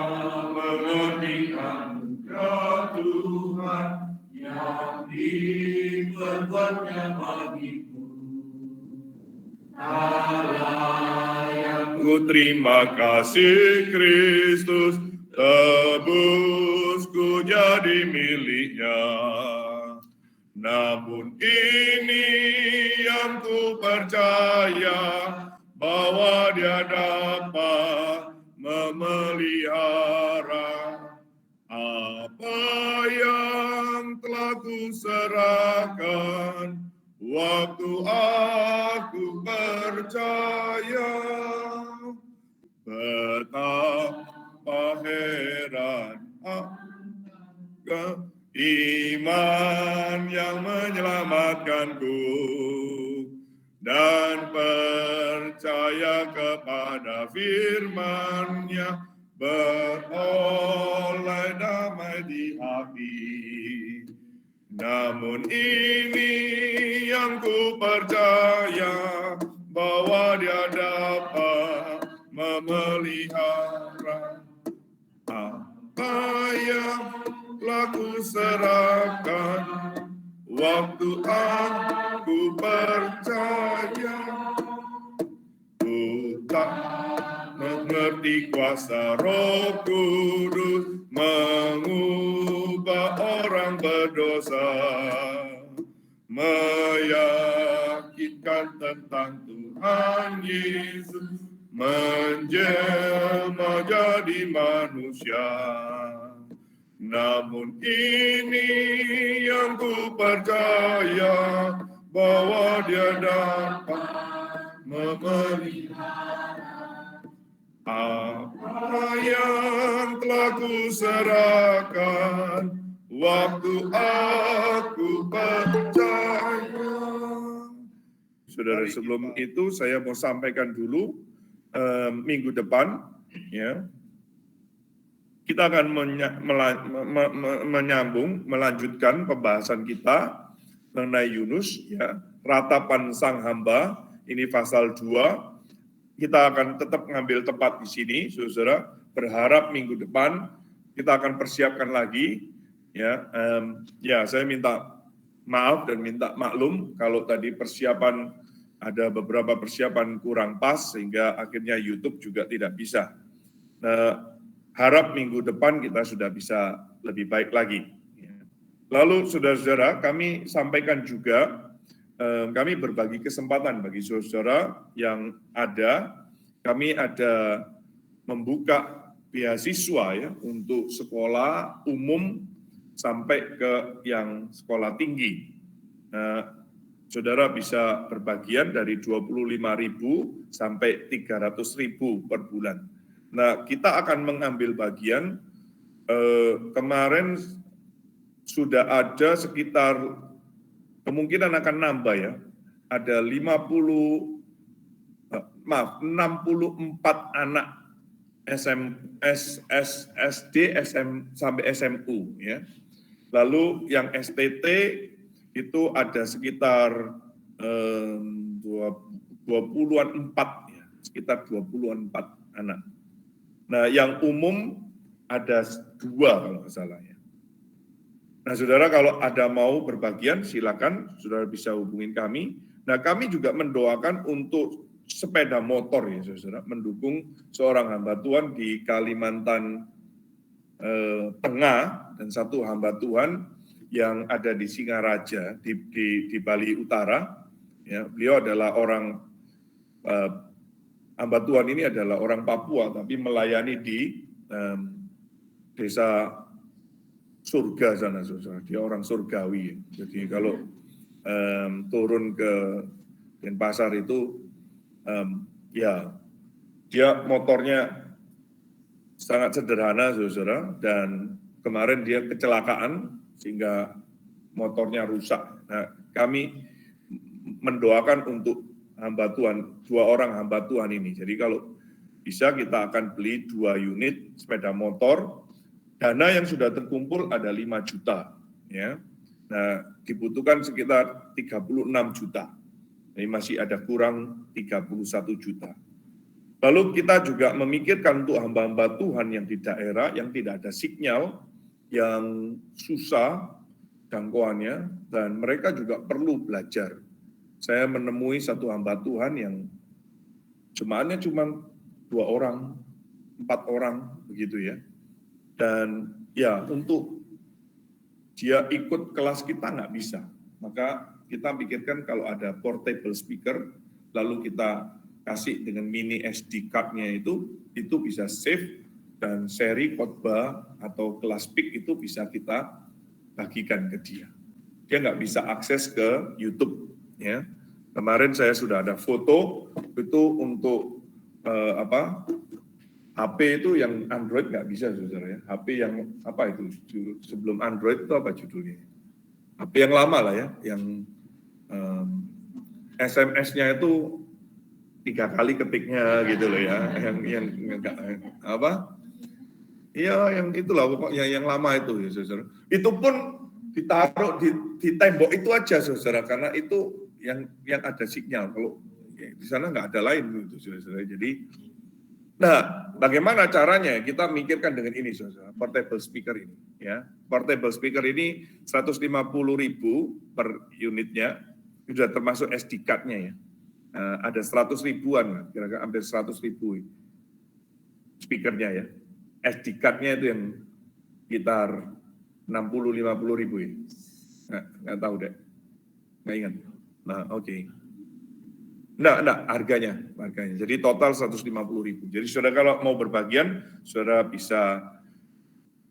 A: mengerti anugerah Tuhan yang diperbuatnya bagiku. Ku terima kasih Kristus, tebusku jadi miliknya. Namun ini yang ku percaya, bahwa Dia dapat memelihara apa yang telah ku serahkan waktu aku percaya. Betapa heran iman yang menyelamatkanku dan percaya kepada firman-Nya, beroleh damai di hati. Namun ini yang ku percaya, bahwa Dia dapat memelihara apa yang telah ku serahkan waktu aku percaya. Ku tak mengerti kuasa Roh Kudus mengubah orang berdosa, meyakinkan tentang Tuhan Yesus menjelma jadi manusia. Namun ini yang ku percaya, bahwa Dia dapat memelihara apa yang telah ku serahkan waktu aku percaya. Saudara, sebelum itu saya mau sampaikan dulu minggu depan ya. Kita akan melanjutkan pembahasan kita mengenai Yunus, ya, ratapan sang hamba, ini pasal 2. Kita akan tetap mengambil tempat di sini, saudara. Berharap minggu depan kita akan persiapkan lagi, ya. Saya minta maaf dan minta maklum kalau tadi persiapan ada beberapa persiapan kurang pas sehingga akhirnya YouTube juga tidak bisa. Harap minggu depan kita sudah bisa lebih baik lagi. Lalu saudara-saudara, kami sampaikan juga kami berbagi kesempatan bagi saudara yang ada. Kami ada membuka beasiswa ya untuk sekolah umum sampai ke yang sekolah tinggi. Nah, saudara bisa berbagian dari 25.000 sampai 300.000 per bulan. Nah, kita akan mengambil bagian, kemarin sudah ada sekitar, kemungkinan akan nambah ya, ada 64 anak SD, sampai SMU ya. Lalu yang STT itu ada sekitar 24 ya, sekitar 24 anak. Nah, yang umum ada 2 kalau nggak salah ya. Nah, saudara kalau ada mau berbagian, silakan saudara bisa hubungin kami. Nah, kami juga mendoakan untuk sepeda motor ya saudara, mendukung seorang hamba Tuhan di Kalimantan Tengah dan satu hamba Tuhan yang ada di Singaraja di Bali Utara. Ya, beliau adalah orang hamba Tuhan ini adalah orang Papua tapi melayani di desa surga sana saudara. Dia orang surgawi. Jadi kalau turun ke Denpasar itu ya dia motornya sangat sederhana saudara, dan kemarin dia kecelakaan sehingga motornya rusak. Nah, kami mendoakan untuk hamba Tuhan, 2 orang hamba Tuhan ini. Jadi kalau bisa kita akan beli 2 unit sepeda motor. Dana yang sudah terkumpul ada 5 juta ya. Nah, dibutuhkan sekitar 36 juta. Jadi masih ada kurang 31 juta. Lalu kita juga memikirkan untuk hamba-hamba Tuhan yang di daerah yang tidak ada sinyal, yang susah jangkauannya, dan mereka juga perlu belajar. Saya menemui satu hamba Tuhan yang jemaatnya cuma 2 orang, 4 orang begitu ya. Dan ya untuk dia ikut kelas kita nggak bisa. Maka kita pikirkan kalau ada portable speaker, lalu kita kasih dengan mini SD card-nya itu bisa save, dan seri khotbah atau kelas speak itu bisa kita bagikan ke dia. Dia nggak bisa akses ke YouTube. Ya. Kemarin saya sudah ada foto itu untuk HP itu yang Android nggak bisa saudara ya. HP yang apa itu sebelum Android itu apa judulnya? HP yang lama lah ya, yang SMS-nya itu 3 kali ketiknya gitu loh ya, yang enggak apa? Iya yang itulah pokoknya yang lama itu ya saudara. Itu pun ditaruh di tembok itu aja saudara, karena itu yang ada sinyal. Kalau di sana nggak ada lain gitu saudara. Jadi nah, bagaimana caranya? Kita mikirkan dengan ini, saudara, portable speaker ini. Ya, portable speaker ini 150.000 per unitnya, sudah termasuk SD card-nya ya. Ada 100 ribuan, kira-kira hampir 100 ribu speakernya ya. SD card-nya itu yang sekitar 60-50 ribu ya. Nggak tahu deh, nggak ingat. Nah, oke. Enggak, harganya. Jadi total 150.000. Jadi saudara kalau mau berbagian, saudara bisa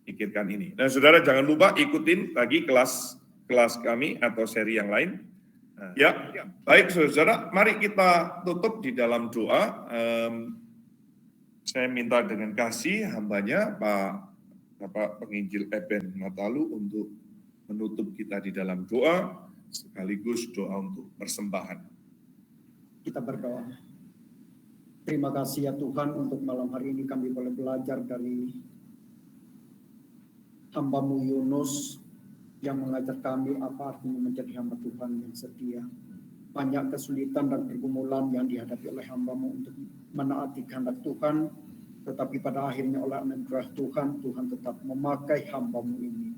A: pikirkan ini. Nah, saudara jangan lupa ikutin lagi kelas kami atau seri yang lain. Nah, ya, baik saudara, mari kita tutup di dalam doa. Saya minta dengan kasih hambanya Bapak Penginjil Eben Matalu untuk menutup kita di dalam doa, sekaligus doa untuk persembahan.
C: Kita berdoa. Terima kasih ya Tuhan untuk malam hari ini kami boleh belajar dari hamba-Mu Yunus yang mengajar kami apa artinya menjadi hamba Tuhan yang setia. Banyak kesulitan dan pergumulan yang dihadapi oleh hamba-Mu untuk menaati kehendak Tuhan, tetapi pada akhirnya oleh anugerah Tuhan, Tuhan tetap memakai hamba-Mu ini.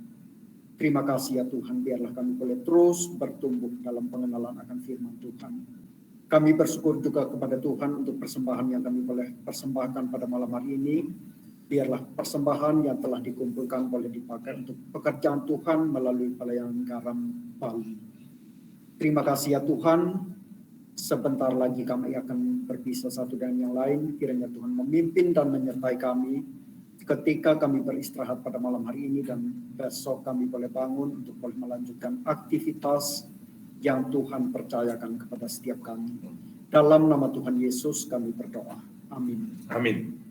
C: Terima kasih ya Tuhan, biarlah kami boleh terus bertumbuh dalam pengenalan akan firman Tuhan. Kami bersyukur juga kepada Tuhan untuk persembahan yang kami boleh persembahkan pada malam hari ini. Biarlah persembahan yang telah dikumpulkan boleh dipakai untuk pekerjaan Tuhan melalui pelayanan garam Bali. Terima kasih ya Tuhan, sebentar lagi kami akan berpisah satu dengan yang lain. Kiranya Tuhan memimpin dan menyertai kami ketika kami beristirahat pada malam hari ini, dan besok kami boleh bangun untuk boleh melanjutkan aktivitas yang Tuhan percayakan kepada setiap kami. Dalam nama Tuhan Yesus kami berdoa. Amin.
A: Amin.